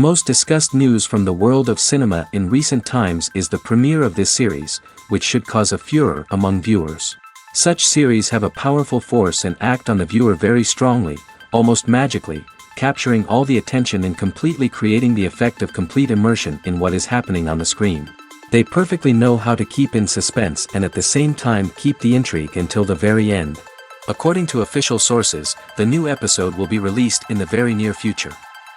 most discussed news from the world of cinema in recent times is the premiere of this series, which should cause a furor among viewers. Such series have a powerful force and act on the viewer very strongly, almost magically, capturing all the attention and completely creating the effect of complete immersion in what is happening on the screen. They perfectly know how to keep in suspense and at the same time keep the intrigue until the very end. According to official sources, the new episode will be released in the very near future.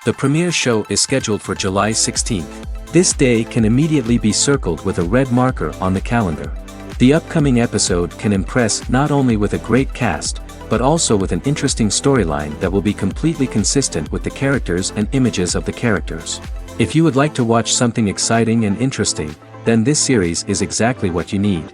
The premiere show is scheduled for July 16th. This day can immediately be circled with a red marker on the calendar. The upcoming episode can impress not only with a great cast, but also with an interesting storyline that will be completely consistent with the characters and images of the characters. If you would like to watch something exciting and interesting, then this series is exactly what you need.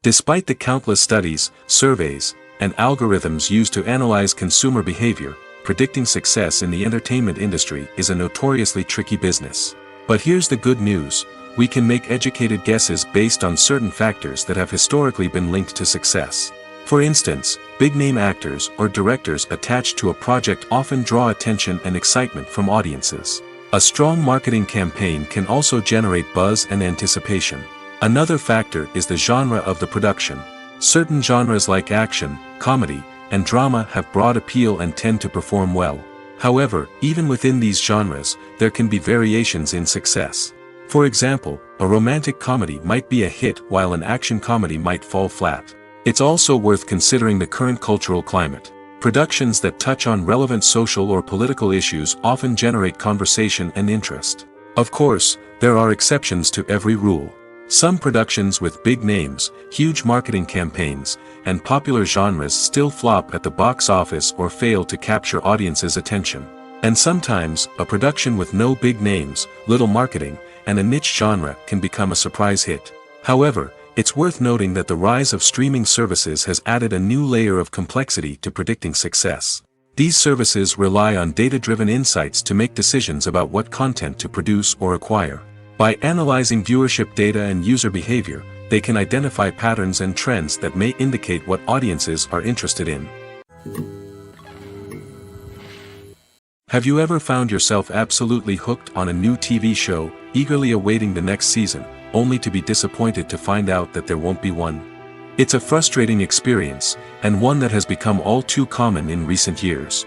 Despite the countless studies, surveys, and algorithms used to analyze consumer behavior, predicting success in the entertainment industry is a notoriously tricky business. But here's the good news: we can make educated guesses based on certain factors that have historically been linked to success. For instance, big-name actors or directors attached to a project often draw attention and excitement from audiences. A strong marketing campaign can also generate buzz and anticipation. Another factor is the genre of the production. Certain genres like action, comedy, and drama have broad appeal and tend to perform well. However, even within these genres, there can be variations in success. For example, a romantic comedy might be a hit while an action comedy might fall flat. It's also worth considering the current cultural climate. Productions that touch on relevant social or political issues often generate conversation and interest. Of course, there are exceptions to every rule. Some productions with big names, huge marketing campaigns, and popular genres still flop at the box office or fail to capture audiences' attention. And sometimes, a production with no big names, little marketing, and a niche genre can become a surprise hit. However, it's worth noting that the rise of streaming services has added a new layer of complexity to predicting success. These services rely on data-driven insights to make decisions about what content to produce or acquire. By analyzing viewership data and user behavior, they can identify patterns and trends that may indicate what audiences are interested in. Have you ever found yourself absolutely hooked on a new TV show, eagerly awaiting the next season, only to be disappointed to find out that there won't be one? It's a frustrating experience, and one that has become all too common in recent years.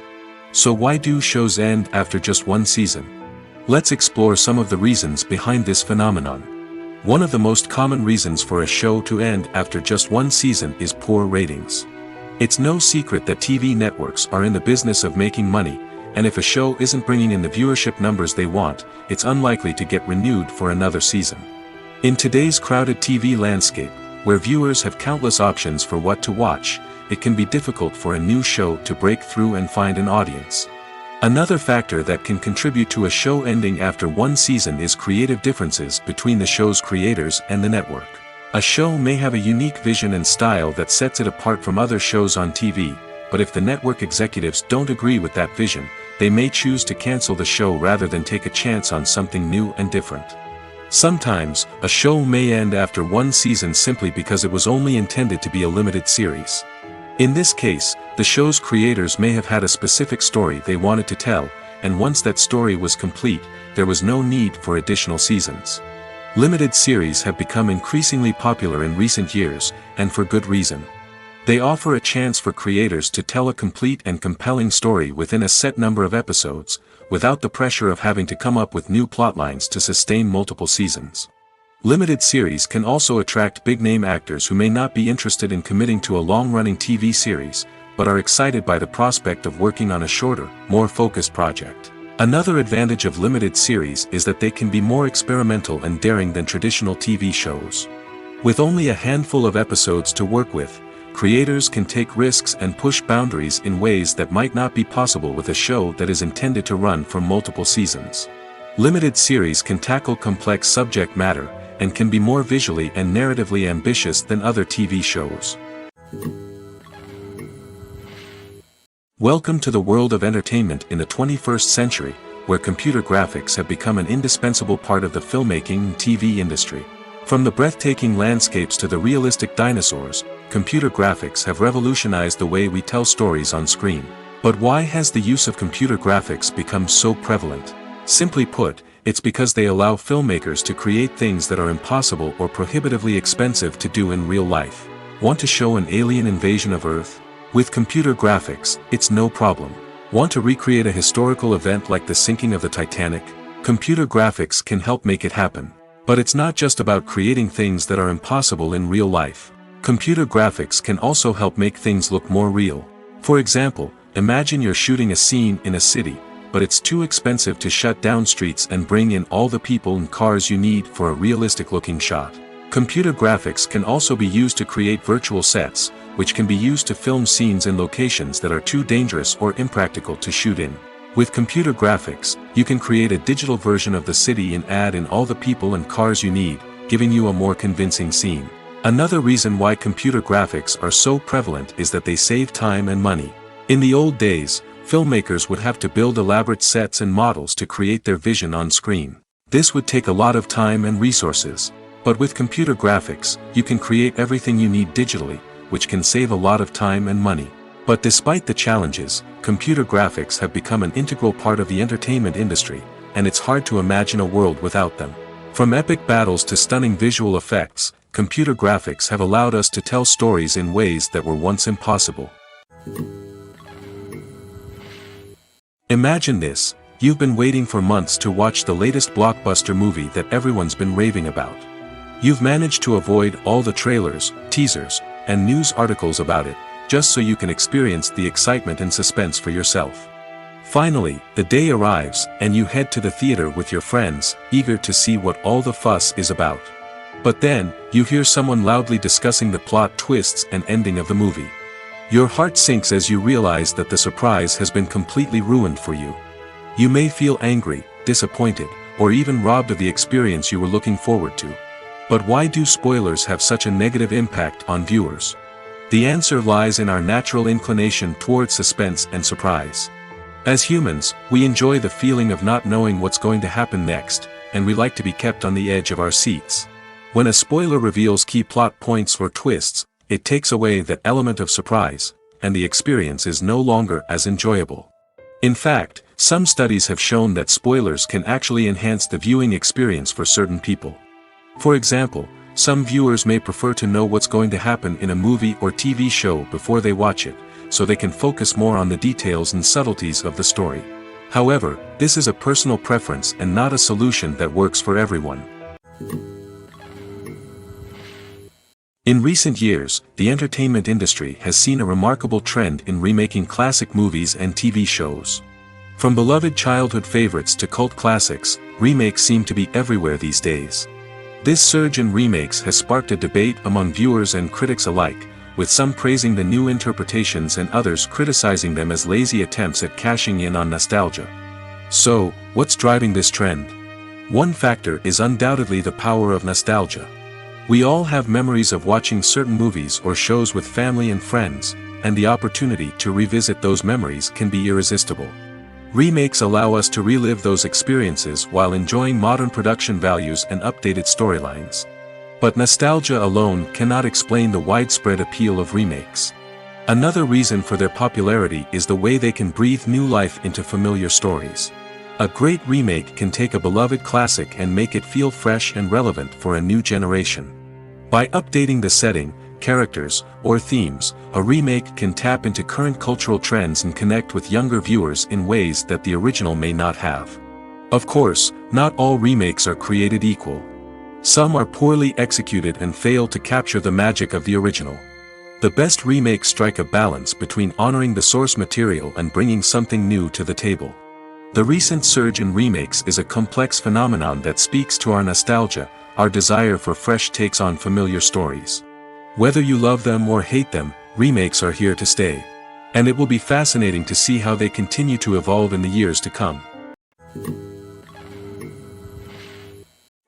So why do shows end after just one season? Let's explore some of the reasons behind this phenomenon. One of the most common reasons for a show to end after just one season is poor ratings. It's no secret that TV networks are in the business of making money, and if a show isn't bringing in the viewership numbers they want, it's unlikely to get renewed for another season. In today's crowded TV landscape, where viewers have countless options for what to watch, it can be difficult for a new show to break through and find an audience. Another factor that can contribute to a show ending after one season is creative differences between the show's creators and the network. A show may have a unique vision and style that sets it apart from other shows on TV, but if the network executives don't agree with that vision, they may choose to cancel the show rather than take a chance on something new and different. Sometimes, a show may end after one season simply because it was only intended to be a limited series. In this case, the show's creators may have had a specific story they wanted to tell, and once that story was complete, there was no need for additional seasons. Limited series have become increasingly popular in recent years, and for good reason. They offer a chance for creators to tell a complete and compelling story within a set number of episodes, without the pressure of having to come up with new plotlines to sustain multiple seasons. Limited series can also attract big-name actors who may not be interested in committing to a long-running TV series, but are excited by the prospect of working on a shorter, more focused project. Another advantage of limited series is that they can be more experimental and daring than traditional TV shows. With only a handful of episodes to work with, creators can take risks and push boundaries in ways that might not be possible with a show that is intended to run for multiple seasons. Limited series can tackle complex subject matter, and can be more visually and narratively ambitious than other TV shows. Welcome to the world of entertainment in the 21st century, where computer graphics have become an indispensable part of the filmmaking and TV industry. From the breathtaking landscapes to the realistic dinosaurs, computer graphics have revolutionized the way we tell stories on screen. But why has the use of computer graphics become so prevalent? Simply put, it's because they allow filmmakers to create things that are impossible or prohibitively expensive to do in real life. Want to show an alien invasion of Earth? With computer graphics, it's no problem. Want to recreate a historical event like the sinking of the Titanic? Computer graphics can help make it happen. But it's not just about creating things that are impossible in real life. Computer graphics can also help make things look more real. For example, imagine you're shooting a scene in a city, but it's too expensive to shut down streets and bring in all the people and cars you need for a realistic-looking shot. Computer graphics can also be used to create virtual sets, which can be used to film scenes in locations that are too dangerous or impractical to shoot in. With computer graphics, you can create a digital version of the city and add in all the people and cars you need, giving you a more convincing scene. Another reason why computer graphics are so prevalent is that they save time and money. In the old days, filmmakers would have to build elaborate sets and models to create their vision on screen. This would take a lot of time and resources. But with computer graphics, you can create everything you need digitally, which can save a lot of time and money. But despite the challenges, computer graphics have become an integral part of the entertainment industry, and it's hard to imagine a world without them. From epic battles to stunning visual effects, computer graphics have allowed us to tell stories in ways that were once impossible. Imagine this: you've been waiting for months to watch the latest blockbuster movie that everyone's been raving about. You've managed to avoid all the trailers, teasers, and news articles about it, just so you can experience the excitement and suspense for yourself. Finally, the day arrives, and you head to the theater with your friends, eager to see what all the fuss is about. But then, you hear someone loudly discussing the plot twists and ending of the movie. Your heart sinks as you realize that the surprise has been completely ruined for you. You may feel angry, disappointed, or even robbed of the experience you were looking forward to. But why do spoilers have such a negative impact on viewers? The answer lies in our natural inclination towards suspense and surprise. As humans, we enjoy the feeling of not knowing what's going to happen next, and we like to be kept on the edge of our seats. When a spoiler reveals key plot points or twists, it takes away that element of surprise, and the experience is no longer as enjoyable. In fact, some studies have shown that spoilers can actually enhance the viewing experience for certain people. For example, some viewers may prefer to know what's going to happen in a movie or TV show before they watch it, so they can focus more on the details and subtleties of the story. However, this is a personal preference and not a solution that works for everyone. In recent years, the entertainment industry has seen a remarkable trend in remaking classic movies and TV shows. From beloved childhood favorites to cult classics, remakes seem to be everywhere these days. This surge in remakes has sparked a debate among viewers and critics alike, with some praising the new interpretations and others criticizing them as lazy attempts at cashing in on nostalgia. So, what's driving this trend? One factor is undoubtedly the power of nostalgia. We all have memories of watching certain movies or shows with family and friends, and the opportunity to revisit those memories can be irresistible. Remakes allow us to relive those experiences while enjoying modern production values and updated storylines. But nostalgia alone cannot explain the widespread appeal of remakes. Another reason for their popularity is the way they can breathe new life into familiar stories. A great remake can take a beloved classic and make it feel fresh and relevant for a new generation. By updating the setting, characters, or themes, a remake can tap into current cultural trends and connect with younger viewers in ways that the original may not have. Of course, not all remakes are created equal. Some are poorly executed and fail to capture the magic of the original. The best remakes strike a balance between honoring the source material and bringing something new to the table. The recent surge in remakes is a complex phenomenon that speaks to our nostalgia, our desire for fresh takes on familiar stories. Whether you love them or hate them, remakes are here to stay. And it will be fascinating to see how they continue to evolve in the years to come.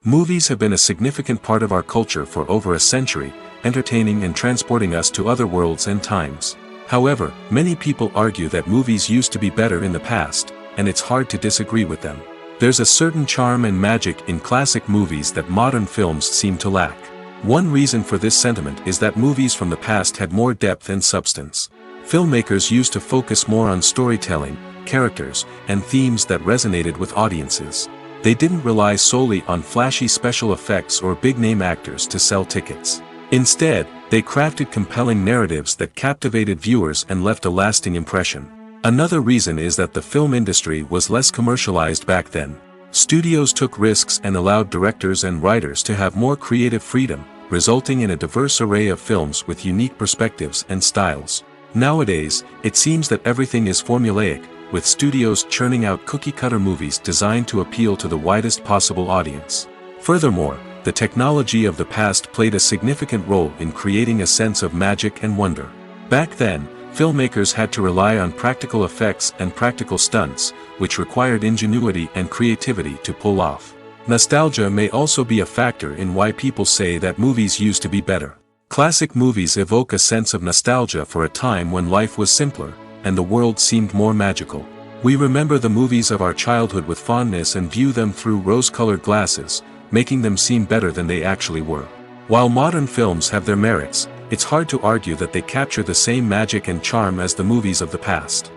Movies have been a significant part of our culture for over a century, entertaining and transporting us to other worlds and times. However, many people argue that movies used to be better in the past, and it's hard to disagree with them. There's a certain charm and magic in classic movies that modern films seem to lack. One reason for this sentiment is that movies from the past had more depth and substance. Filmmakers used to focus more on storytelling, characters, and themes that resonated with audiences. They didn't rely solely on flashy special effects or big-name actors to sell tickets. Instead, they crafted compelling narratives that captivated viewers and left a lasting impression. Another reason is that the film industry was less commercialized back then. Studios took risks and allowed directors and writers to have more creative freedom, resulting in a diverse array of films with unique perspectives and styles. Nowadays, it seems that everything is formulaic, with studios churning out cookie-cutter movies designed to appeal to the widest possible audience. Furthermore, the technology of the past played a significant role in creating a sense of magic and wonder. Back then, filmmakers had to rely on practical effects and practical stunts, which required ingenuity and creativity to pull off. Nostalgia may also be a factor in why people say that movies used to be better. Classic movies evoke a sense of nostalgia for a time when life was simpler, and the world seemed more magical. We remember the movies of our childhood with fondness and view them through rose-colored glasses, making them seem better than they actually were. While modern films have their merits, it's hard to argue that they capture the same magic and charm as the movies of the past.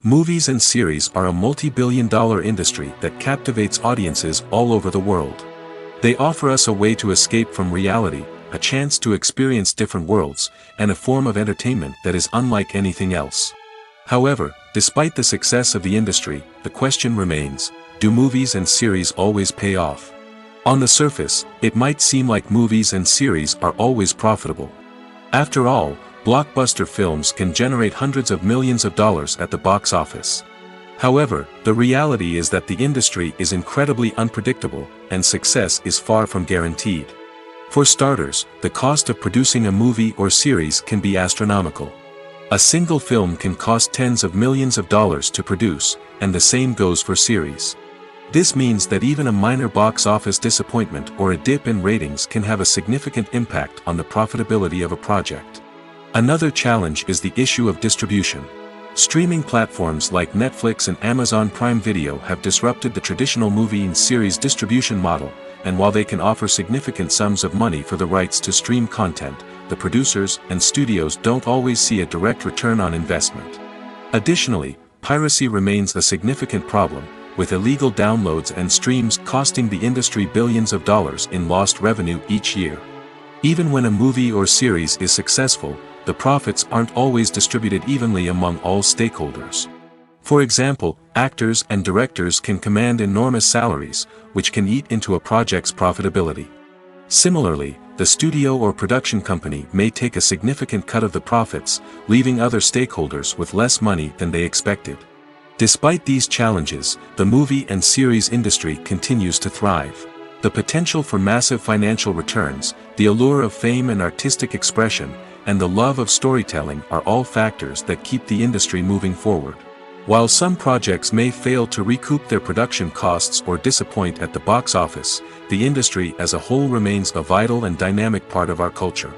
Movies and series are a multi-billion-dollar industry that captivates audiences all over the world. They offer us a way to escape from reality, a chance to experience different worlds, and a form of entertainment that is unlike anything else. However, despite the success of the industry, the question remains, do movies and series always pay off? On the surface, it might seem like movies and series are always profitable. After all, blockbuster films can generate hundreds of millions of dollars at the box office. However, the reality is that the industry is incredibly unpredictable, and success is far from guaranteed. For starters, the cost of producing a movie or series can be astronomical. A single film can cost tens of millions of dollars to produce, and the same goes for series. This means that even a minor box office disappointment or a dip in ratings can have a significant impact on the profitability of a project. Another challenge is the issue of distribution. Streaming platforms like Netflix and Amazon Prime Video have disrupted the traditional movie and series distribution model, and while they can offer significant sums of money for the rights to stream content, the producers and studios don't always see a direct return on investment. Additionally, piracy remains a significant problem, with illegal downloads and streams costing the industry billions of dollars in lost revenue each year. Even when a movie or series is successful, the profits aren't always distributed evenly among all stakeholders. For example, actors and directors can command enormous salaries, which can eat into a project's profitability. Similarly, the studio or production company may take a significant cut of the profits, leaving other stakeholders with less money than they expected. Despite these challenges, the movie and series industry continues to thrive. The potential for massive financial returns, the allure of fame and artistic expression, and the love of storytelling are all factors that keep the industry moving forward. While some projects may fail to recoup their production costs or disappoint at the box office, the industry as a whole remains a vital and dynamic part of our culture.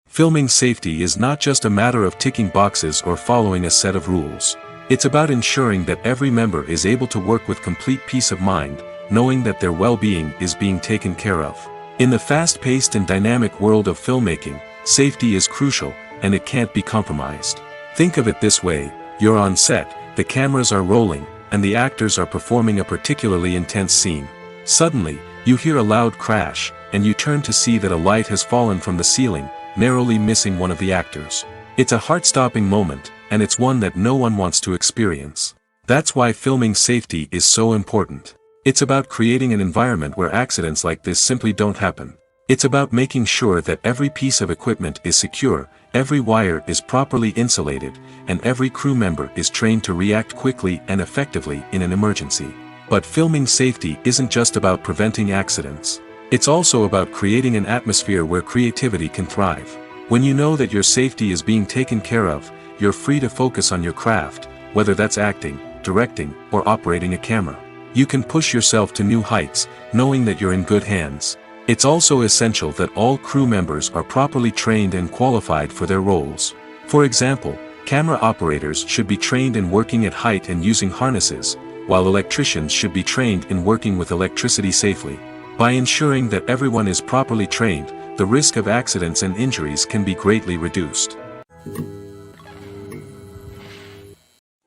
Filming safety is not just a matter of ticking boxes or following a set of rules. It's about ensuring that every member is able to work with complete peace of mind, knowing that their well-being is being taken care of. In the fast-paced and dynamic world of filmmaking, safety is crucial, and it can't be compromised. Think of it this way: you're on set, the cameras are rolling, and the actors are performing a particularly intense scene. Suddenly, you hear a loud crash, and you turn to see that a light has fallen from the ceiling, narrowly missing one of the actors. It's a heart-stopping moment, and it's one that no one wants to experience. That's why filming safety is so important. It's about creating an environment where accidents like this simply don't happen. It's about making sure that every piece of equipment is secure, every wire is properly insulated, and every crew member is trained to react quickly and effectively in an emergency. But filming safety isn't just about preventing accidents. It's also about creating an atmosphere where creativity can thrive. When you know that your safety is being taken care of, you're free to focus on your craft, whether that's acting, directing, or operating a camera. You can push yourself to new heights, knowing that you're in good hands. It's also essential that all crew members are properly trained and qualified for their roles. For example, camera operators should be trained in working at height and using harnesses, while electricians should be trained in working with electricity safely. By ensuring that everyone is properly trained, the risk of accidents and injuries can be greatly reduced.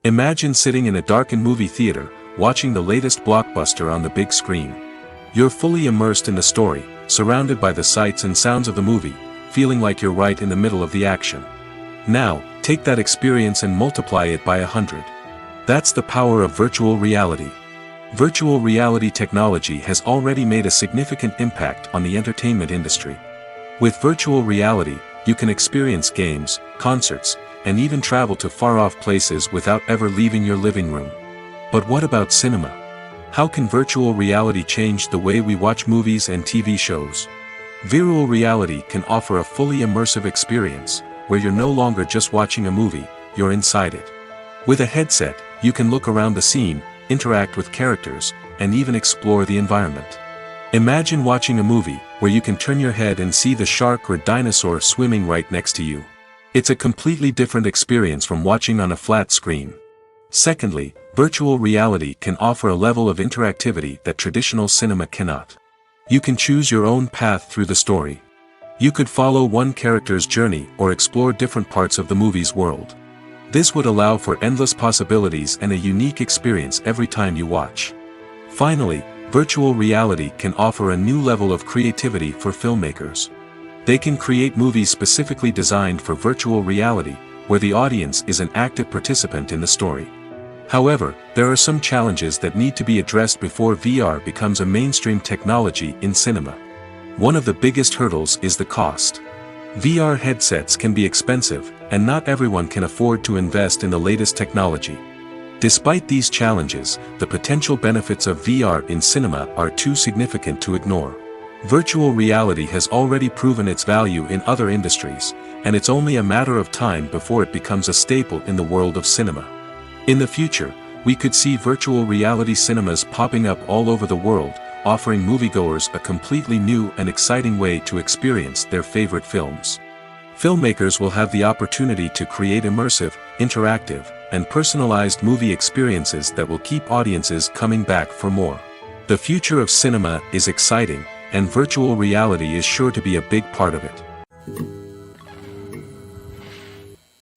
Imagine sitting in a darkened movie theater, watching the latest blockbuster on the big screen. You're fully immersed in the story, surrounded by the sights and sounds of the movie, feeling like you're right in the middle of the action. Now, take that experience and multiply it by 100. That's the power of virtual reality. Virtual reality technology has already made a significant impact on the entertainment industry. With virtual reality, you can experience games, concerts, and even travel to far-off places without ever leaving your living room. But what about cinema? How can virtual reality change the way we watch movies and TV shows? Virtual reality can offer a fully immersive experience, where you're no longer just watching a movie, you're inside it. With a headset, you can look around the scene, interact with characters, and even explore the environment. Imagine watching a movie, where you can turn your head and see the shark or dinosaur swimming right next to you. It's a completely different experience from watching on a flat screen. Secondly, virtual reality can offer a level of interactivity that traditional cinema cannot. You can choose your own path through the story. You could follow one character's journey or explore different parts of the movie's world. This would allow for endless possibilities and a unique experience every time you watch. Finally, virtual reality can offer a new level of creativity for filmmakers. They can create movies specifically designed for virtual reality, where the audience is an active participant in the story. However, there are some challenges that need to be addressed before VR becomes a mainstream technology in cinema. One of the biggest hurdles is the cost. VR headsets can be expensive, and not everyone can afford to invest in the latest technology. Despite these challenges, the potential benefits of VR in cinema are too significant to ignore. Virtual reality has already proven its value in other industries, and it's only a matter of time before it becomes a staple in the world of cinema. In the future, we could see virtual reality cinemas popping up all over the world, offering moviegoers a completely new and exciting way to experience their favorite films. Filmmakers will have the opportunity to create immersive, interactive, and personalized movie experiences that will keep audiences coming back for more. The future of cinema is exciting, and virtual reality is sure to be a big part of it.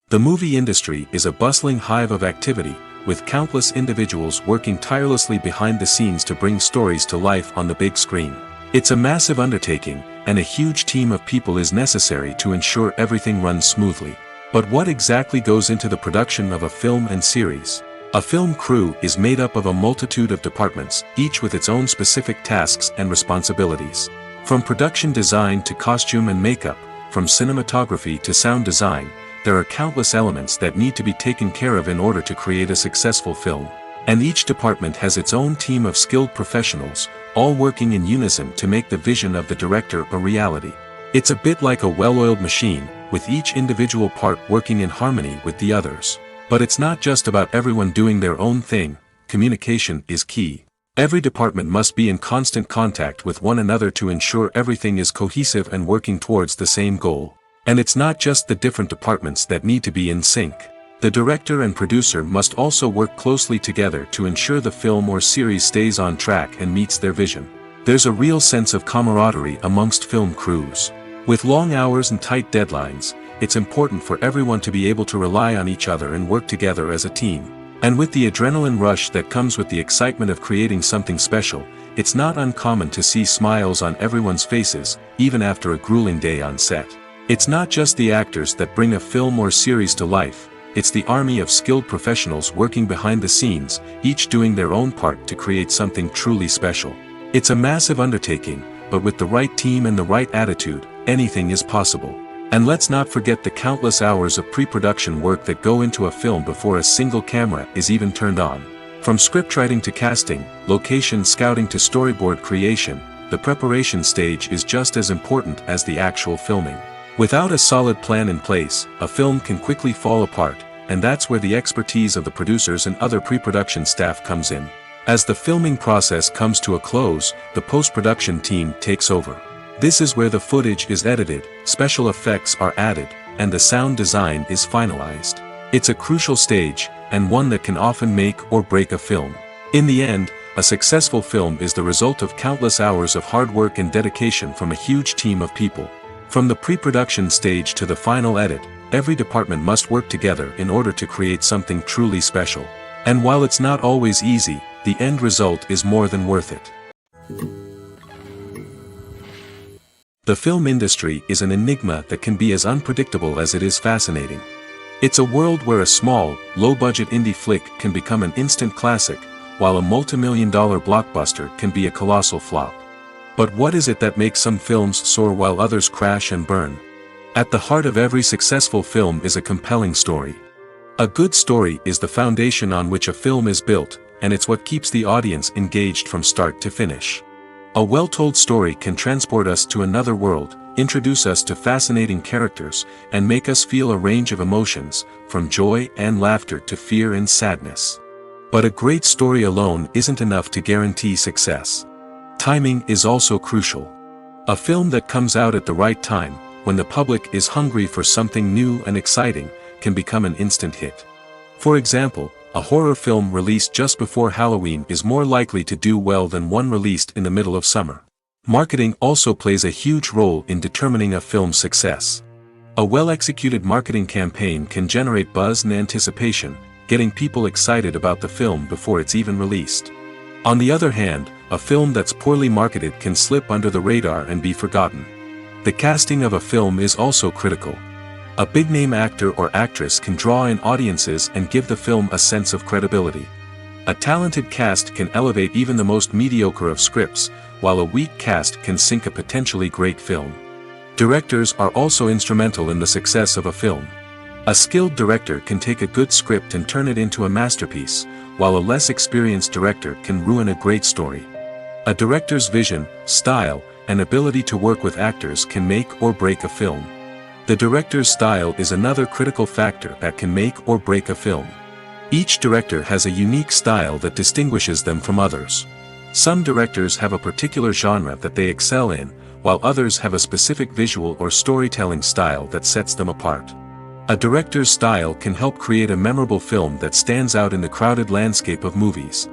The movie industry is a bustling hive of activity, with countless individuals working tirelessly behind the scenes to bring stories to life on the big screen. It's a massive undertaking, and a huge team of people is necessary to ensure everything runs smoothly. But what exactly goes into the production of a film and series? A film crew is made up of a multitude of departments, each with its own specific tasks and responsibilities. From production design to costume and makeup, from cinematography to sound design, there are countless elements that need to be taken care of in order to create a successful film. And each department has its own team of skilled professionals, all working in unison to make the vision of the director a reality. It's a bit like a well-oiled machine, with each individual part working in harmony with the others. But it's not just about everyone doing their own thing. Communication is key. Every department must be in constant contact with one another to ensure everything is cohesive and working towards the same goal. And it's not just the different departments that need to be in sync. The director and producer must also work closely together to ensure the film or series stays on track and meets their vision. There's a real sense of camaraderie amongst film crews. With long hours and tight deadlines, it's important for everyone to be able to rely on each other and work together as a team. And with the adrenaline rush that comes with the excitement of creating something special, it's not uncommon to see smiles on everyone's faces, even after a grueling day on set. It's not just the actors that bring a film or series to life, it's the army of skilled professionals working behind the scenes, each doing their own part to create something truly special. It's a massive undertaking, but with the right team and the right attitude, anything is possible. And let's not forget the countless hours of pre-production work that go into a film before a single camera is even turned on. From scriptwriting to casting, location scouting to storyboard creation, the preparation stage is just as important as the actual filming. Without a solid plan in place, a film can quickly fall apart, and that's where the expertise of the producers and other pre-production staff comes in. As the filming process comes to a close, the post-production team takes over. This is where the footage is edited, special effects are added, and the sound design is finalized. It's a crucial stage, and one that can often make or break a film. In the end, a successful film is the result of countless hours of hard work and dedication from a huge team of people. From the pre-production stage to the final edit, every department must work together in order to create something truly special. And while it's not always easy, the end result is more than worth it. The film industry is an enigma that can be as unpredictable as it is fascinating. It's a world where a small, low-budget indie flick can become an instant classic, while a multi-million-dollar blockbuster can be a colossal flop. But what is it that makes some films soar while others crash and burn? At the heart of every successful film is a compelling story. A good story is the foundation on which a film is built, and it's what keeps the audience engaged from start to finish. A well-told story can transport us to another world, introduce us to fascinating characters, and make us feel a range of emotions, from joy and laughter to fear and sadness. But a great story alone isn't enough to guarantee success. Timing is also crucial. A film that comes out at the right time, when the public is hungry for something new and exciting, can become an instant hit. For example, a horror film released just before Halloween is more likely to do well than one released in the middle of summer. Marketing also plays a huge role in determining a film's success. A well-executed marketing campaign can generate buzz and anticipation, getting people excited about the film before it's even released. On the other hand, a film that's poorly marketed can slip under the radar and be forgotten. The casting of a film is also critical. A big-name actor or actress can draw in audiences and give the film a sense of credibility. A talented cast can elevate even the most mediocre of scripts, while a weak cast can sink a potentially great film. Directors are also instrumental in the success of a film. A skilled director can take a good script and turn it into a masterpiece, while a less experienced director can ruin a great story. A director's vision, style, and ability to work with actors can make or break a film. The director's style is another critical factor that can make or break a film. Each director has a unique style that distinguishes them from others. Some directors have a particular genre that they excel in, while others have a specific visual or storytelling style that sets them apart. A director's style can help create a memorable film that stands out in the crowded landscape of movies.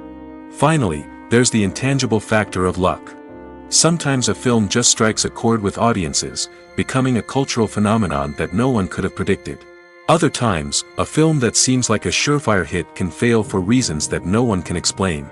Finally, there's the intangible factor of luck. Sometimes a film just strikes a chord with audiences, becoming a cultural phenomenon that no one could have predicted. Other times, a film that seems like a surefire hit can fail for reasons that no one can explain.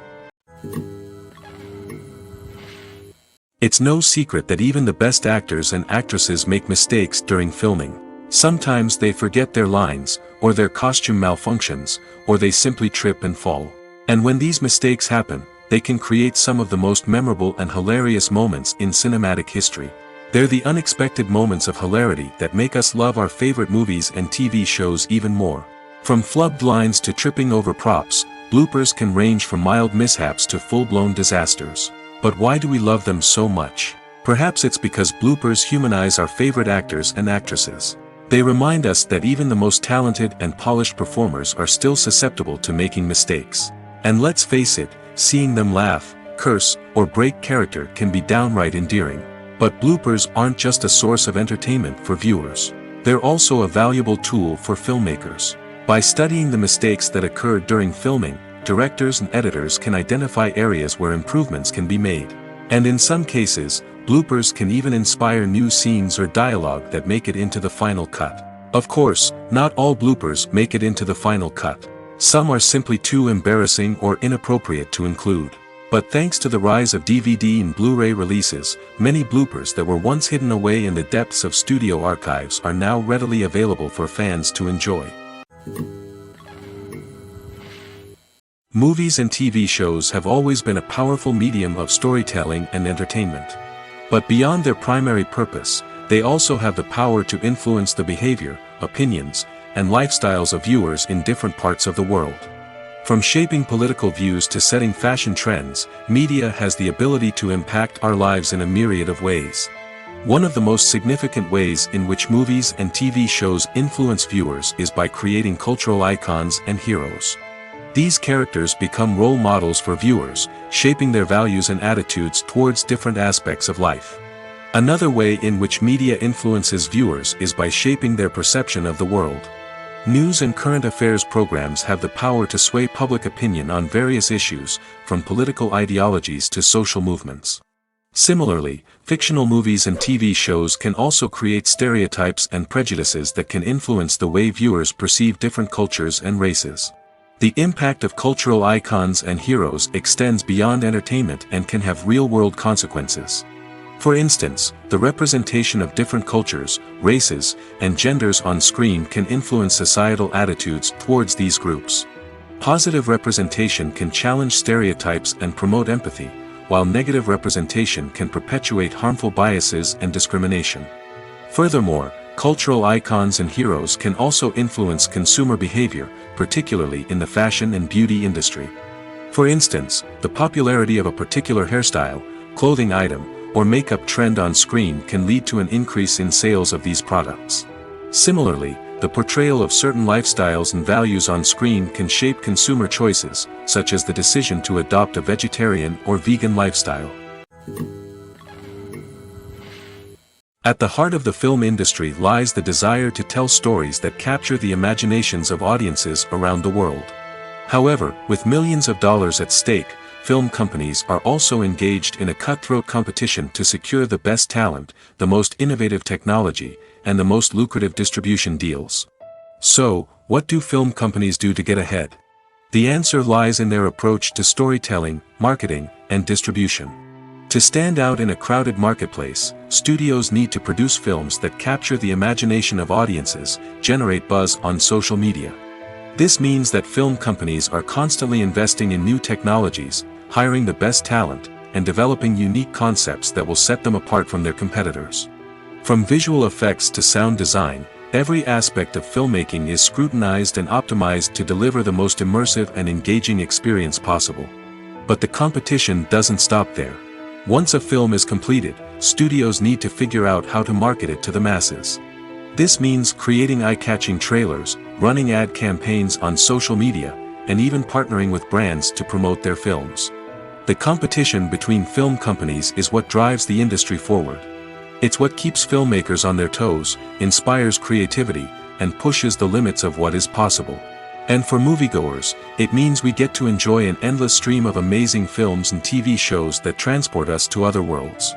It's no secret that even the best actors and actresses make mistakes during filming. Sometimes they forget their lines, or their costume malfunctions, or they simply trip and fall. And when these mistakes happen, they can create some of the most memorable and hilarious moments in cinematic history. They're the unexpected moments of hilarity that make us love our favorite movies and TV shows even more. From flubbed lines to tripping over props, bloopers can range from mild mishaps to full-blown disasters. But why do we love them so much? Perhaps it's because bloopers humanize our favorite actors and actresses. They remind us that even the most talented and polished performers are still susceptible to making mistakes. And let's face it, seeing them laugh, curse, or break character can be downright endearing. But bloopers aren't just a source of entertainment for viewers. They're also a valuable tool for filmmakers. By studying the mistakes that occurred during filming, directors and editors can identify areas where improvements can be made. And in some cases, bloopers can even inspire new scenes or dialogue that make it into the final cut. Of course, not all bloopers make it into the final cut. Some are simply too embarrassing or inappropriate to include. But thanks to the rise of DVD and Blu-ray releases, many bloopers that were once hidden away in the depths of studio archives are now readily available for fans to enjoy. Movies and TV shows have always been a powerful medium of storytelling and entertainment. But beyond their primary purpose, they also have the power to influence the behavior, opinions, and lifestyles of viewers in different parts of the world. From shaping political views to setting fashion trends, media has the ability to impact our lives in a myriad of ways. One of the most significant ways in which movies and TV shows influence viewers is by creating cultural icons and heroes. These characters become role models for viewers, shaping their values and attitudes towards different aspects of life. Another way in which media influences viewers is by shaping their perception of the world. News and current affairs programs have the power to sway public opinion on various issues, from political ideologies to social movements. Similarly, fictional movies and TV shows can also create stereotypes and prejudices that can influence the way viewers perceive different cultures and races. The impact of cultural icons and heroes extends beyond entertainment and can have real-world consequences. For instance, the representation of different cultures, races, and genders on screen can influence societal attitudes towards these groups. Positive representation can challenge stereotypes and promote empathy, while negative representation can perpetuate harmful biases and discrimination. Furthermore, cultural icons and heroes can also influence consumer behavior, particularly in the fashion and beauty industry. For instance, the popularity of a particular hairstyle, clothing item, or makeup trend on screen can lead to an increase in sales of these products. Similarly, the portrayal of certain lifestyles and values on screen can shape consumer choices, such as the decision to adopt a vegetarian or vegan lifestyle. At the heart of the film industry lies the desire to tell stories that capture the imaginations of audiences around the world. However, with millions of dollars at stake, film companies are also engaged in a cutthroat competition to secure the best talent, the most innovative technology, and the most lucrative distribution deals. So, what do film companies do to get ahead? The answer lies in their approach to storytelling, marketing, and distribution. To stand out in a crowded marketplace, studios need to produce films that capture the imagination of audiences, generate buzz on social media. This means that film companies are constantly investing in new technologies, hiring the best talent, and developing unique concepts that will set them apart from their competitors. From visual effects to sound design, every aspect of filmmaking is scrutinized and optimized to deliver the most immersive and engaging experience possible. But the competition doesn't stop there. Once a film is completed, studios need to figure out how to market it to the masses. This means creating eye-catching trailers, running ad campaigns on social media, and even partnering with brands to promote their films. The competition between film companies is what drives the industry forward. It's what keeps filmmakers on their toes, inspires creativity, and pushes the limits of what is possible. And for moviegoers, it means we get to enjoy an endless stream of amazing films and TV shows that transport us to other worlds.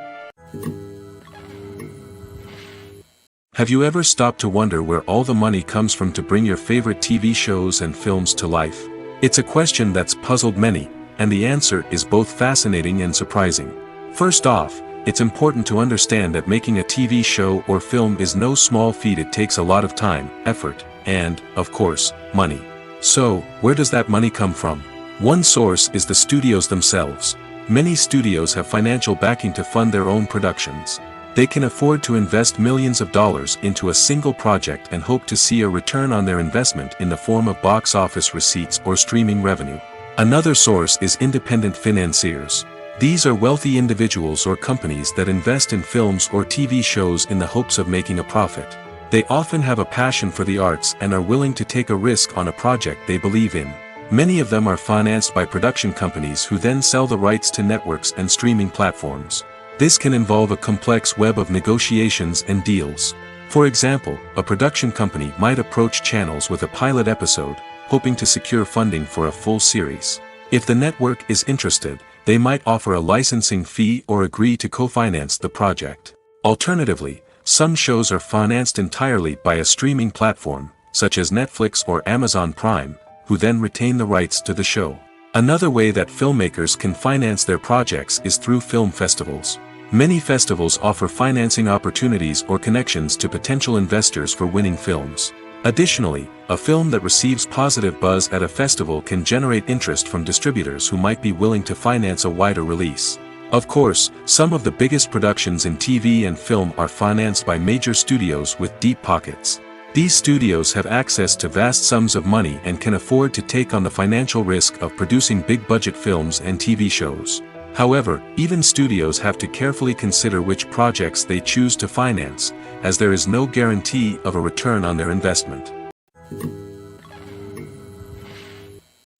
Have you ever stopped to wonder where all the money comes from to bring your favorite TV shows and films to life? It's a question that's puzzled many, and the answer is both fascinating and surprising. First off, it's important to understand that making a TV show or film is no small feat. It takes a lot of time, effort, and, of course, money. So, where does that money come from? One source is the studios themselves. Many studios have financial backing to fund their own productions. They can afford to invest millions of dollars into a single project and hope to see a return on their investment in the form of box office receipts or streaming revenue. Another source is independent financiers. These are wealthy individuals or companies that invest in films or TV shows in the hopes of making a profit. They often have a passion for the arts and are willing to take a risk on a project they believe in. Many of them are financed by production companies who then sell the rights to networks and streaming platforms. This can involve a complex web of negotiations and deals. For example, a production company might approach channels with a pilot episode, hoping to secure funding for a full series. If the network is interested, they might offer a licensing fee or agree to co-finance the project. Alternatively, some shows are financed entirely by a streaming platform, such as Netflix or Amazon Prime, who then retain the rights to the show. Another way that filmmakers can finance their projects is through film festivals. Many festivals offer financing opportunities or connections to potential investors for winning films. Additionally, a film that receives positive buzz at a festival can generate interest from distributors who might be willing to finance a wider release. Of course, some of the biggest productions in TV and film are financed by major studios with deep pockets. These studios have access to vast sums of money and can afford to take on the financial risk of producing big-budget films and TV shows. However, even studios have to carefully consider which projects they choose to finance, as there is no guarantee of a return on their investment.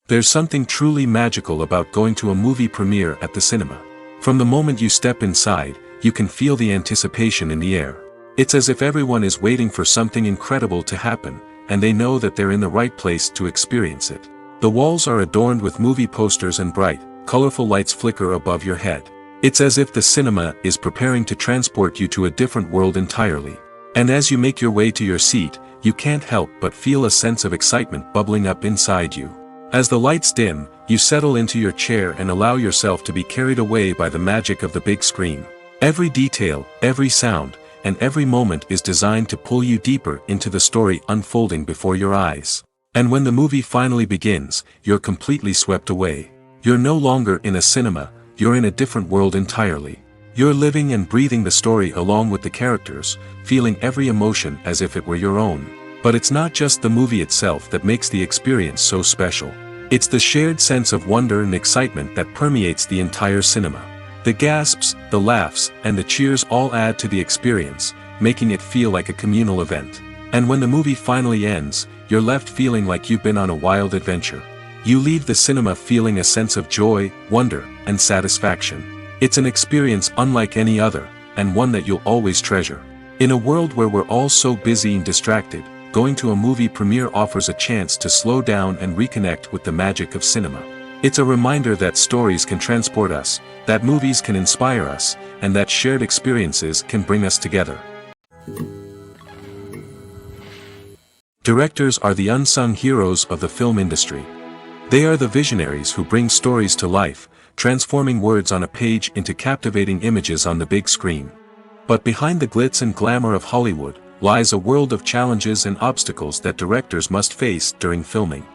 There's something truly magical about going to a movie premiere at the cinema. From the moment you step inside, you can feel the anticipation in the air. It's as if everyone is waiting for something incredible to happen, and they know that they're in the right place to experience it. The walls are adorned with movie posters and bright, colorful lights flicker above your head. It's as if the cinema is preparing to transport you to a different world entirely. And as you make your way to your seat, you can't help but feel a sense of excitement bubbling up inside you. As the lights dim, you settle into your chair and allow yourself to be carried away by the magic of the big screen. Every detail, every sound, and every moment is designed to pull you deeper into the story unfolding before your eyes. And when the movie finally begins, you're completely swept away. You're no longer in a cinema, you're in a different world entirely. You're living and breathing the story along with the characters, feeling every emotion as if it were your own. But it's not just the movie itself that makes the experience so special. It's the shared sense of wonder and excitement that permeates the entire cinema. The gasps, the laughs, and the cheers all add to the experience, making it feel like a communal event. And when the movie finally ends, you're left feeling like you've been on a wild adventure. You leave the cinema feeling a sense of joy, wonder, and satisfaction. It's an experience unlike any other, and one that you'll always treasure. In a world where we're all so busy and distracted, going to a movie premiere offers a chance to slow down and reconnect with the magic of cinema. It's a reminder that stories can transport us, that movies can inspire us, and that shared experiences can bring us together. Directors are the unsung heroes of the film industry. They are the visionaries who bring stories to life, transforming words on a page into captivating images on the big screen. But behind the glitz and glamour of Hollywood lies a world of challenges and obstacles that directors must face during filming.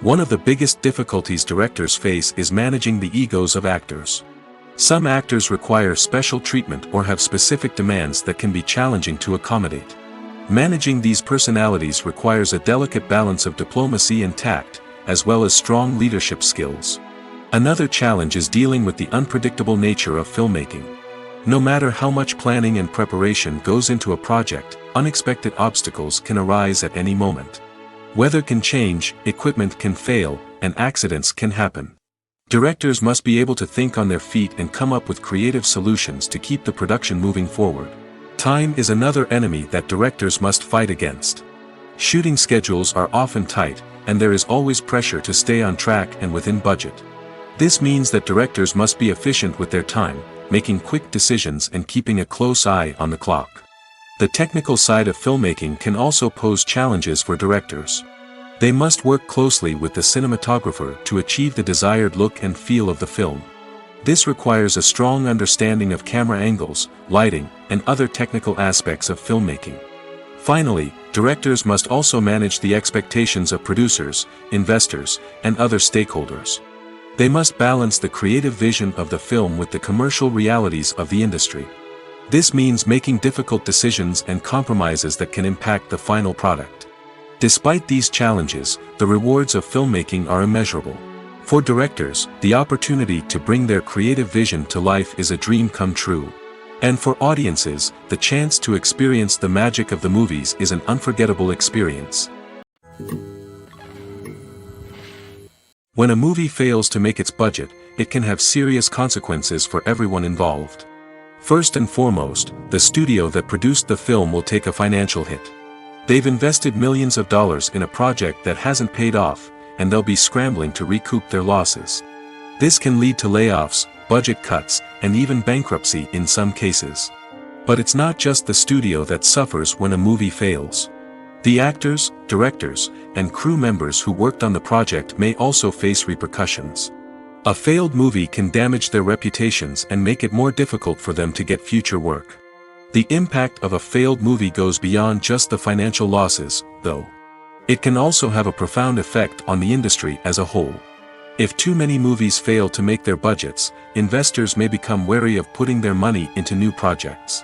One of the biggest difficulties directors face is managing the egos of actors. Some actors require special treatment or have specific demands that can be challenging to accommodate. Managing these personalities requires a delicate balance of diplomacy and tact, as well as strong leadership skills. Another challenge is dealing with the unpredictable nature of filmmaking. No matter how much planning and preparation goes into a project, unexpected obstacles can arise at any moment. Weather can change, equipment can fail, and accidents can happen. Directors must be able to think on their feet and come up with creative solutions to keep the production moving forward. Time is another enemy that directors must fight against. Shooting schedules are often tight, and there is always pressure to stay on track and within budget. This means that directors must be efficient with their time, making quick decisions and keeping a close eye on the clock. The technical side of filmmaking can also pose challenges for directors. They must work closely with the cinematographer to achieve the desired look and feel of the film. This requires a strong understanding of camera angles, lighting, and other technical aspects of filmmaking. Finally, directors must also manage the expectations of producers, investors, and other stakeholders. They must balance the creative vision of the film with the commercial realities of the industry. This means making difficult decisions and compromises that can impact the final product. Despite these challenges, the rewards of filmmaking are immeasurable. For directors, the opportunity to bring their creative vision to life is a dream come true. And for audiences, the chance to experience the magic of the movies is an unforgettable experience. When a movie fails to make its budget, it can have serious consequences for everyone involved. First and foremost, the studio that produced the film will take a financial hit. They've invested millions of dollars in a project that hasn't paid off, and they'll be scrambling to recoup their losses. This can lead to layoffs, budget cuts, and even bankruptcy in some cases. But it's not just the studio that suffers when a movie fails. The actors, directors, and crew members who worked on the project may also face repercussions. A failed movie can damage their reputations and make it more difficult for them to get future work. The impact of a failed movie goes beyond just the financial losses, though. It can also have a profound effect on the industry as a whole. If too many movies fail to make their budgets, investors may become wary of putting their money into new projects.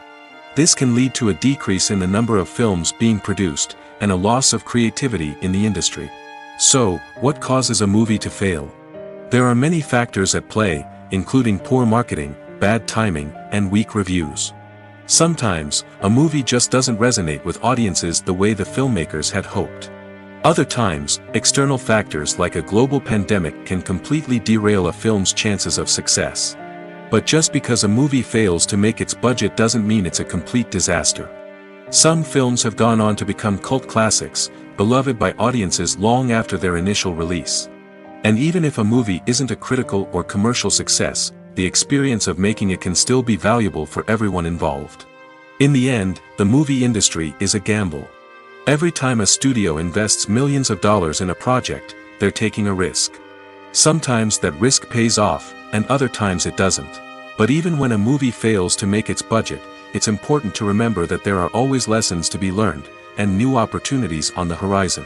This can lead to a decrease in the number of films being produced, and a loss of creativity in the industry. So, what causes a movie to fail? There are many factors at play, including poor marketing, bad timing, and weak reviews. Sometimes, a movie just doesn't resonate with audiences the way the filmmakers had hoped. Other times, external factors like a global pandemic can completely derail a film's chances of success. But just because a movie fails to make its budget doesn't mean it's a complete disaster. Some films have gone on to become cult classics, beloved by audiences long after their initial release. And even if a movie isn't a critical or commercial success, the experience of making it can still be valuable for everyone involved. In the end, the movie industry is a gamble. Every time a studio invests millions of dollars in a project, they're taking a risk. Sometimes that risk pays off, and other times it doesn't. But even when a movie fails to make its budget, it's important to remember that there are always lessons to be learned, and new opportunities on the horizon.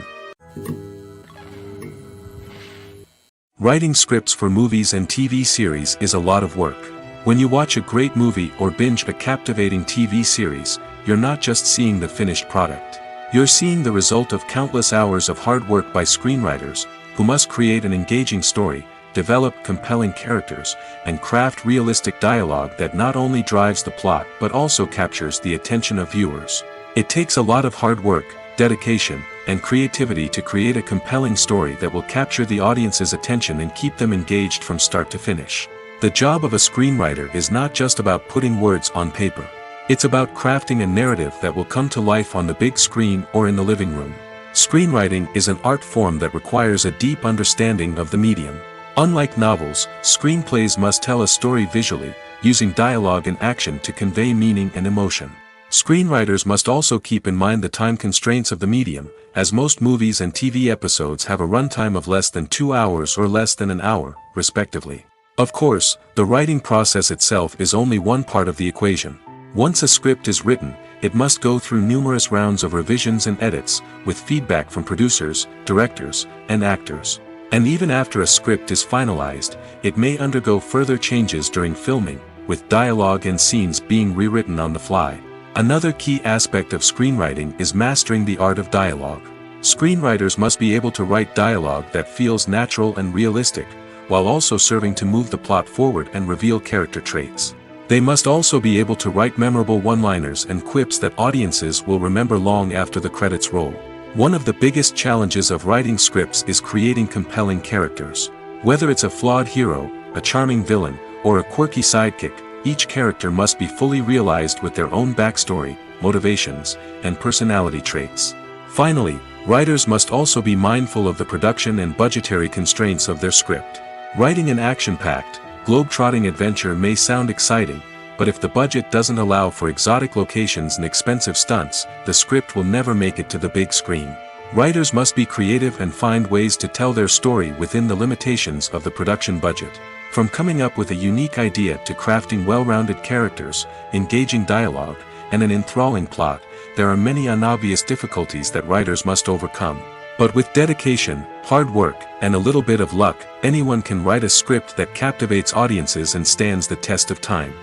Writing scripts for movies and TV series is a lot of work. When you watch a great movie or binge a captivating TV series, you're not just seeing the finished product. You're seeing the result of countless hours of hard work by screenwriters, who must create an engaging story, develop compelling characters, and craft realistic dialogue that not only drives the plot but also captures the attention of viewers. It takes a lot of hard work, dedication, and creativity to create a compelling story that will capture the audience's attention and keep them engaged from start to finish. The job of a screenwriter is not just about putting words on paper. It's about crafting a narrative that will come to life on the big screen or in the living room. Screenwriting is an art form that requires a deep understanding of the medium. Unlike novels, screenplays must tell a story visually, using dialogue and action to convey meaning and emotion. Screenwriters must also keep in mind the time constraints of the medium, as most movies and TV episodes have a runtime of less than 2 hours or less than an hour, respectively. Of course, the writing process itself is only one part of the equation. Once a script is written, it must go through numerous rounds of revisions and edits, with feedback from producers, directors, and actors. And even after a script is finalized, it may undergo further changes during filming, with dialogue and scenes being rewritten on the fly. Another key aspect of screenwriting is mastering the art of dialogue. Screenwriters must be able to write dialogue that feels natural and realistic, while also serving to move the plot forward and reveal character traits. They must also be able to write memorable one-liners and quips that audiences will remember long after the credits roll. One of the biggest challenges of writing scripts is creating compelling characters. Whether it's a flawed hero, a charming villain, or a quirky sidekick, each character must be fully realized with their own backstory, motivations, and personality traits. Finally, writers must also be mindful of the production and budgetary constraints of their script. Writing an action-packed, globe-trotting adventure may sound exciting, but if the budget doesn't allow for exotic locations and expensive stunts, the script will never make it to the big screen. Writers must be creative and find ways to tell their story within the limitations of the production budget. From coming up with a unique idea to crafting well-rounded characters, engaging dialogue, and an enthralling plot, there are many unobvious difficulties that writers must overcome. But with dedication, hard work, and a little bit of luck, anyone can write a script that captivates audiences and stands the test of time.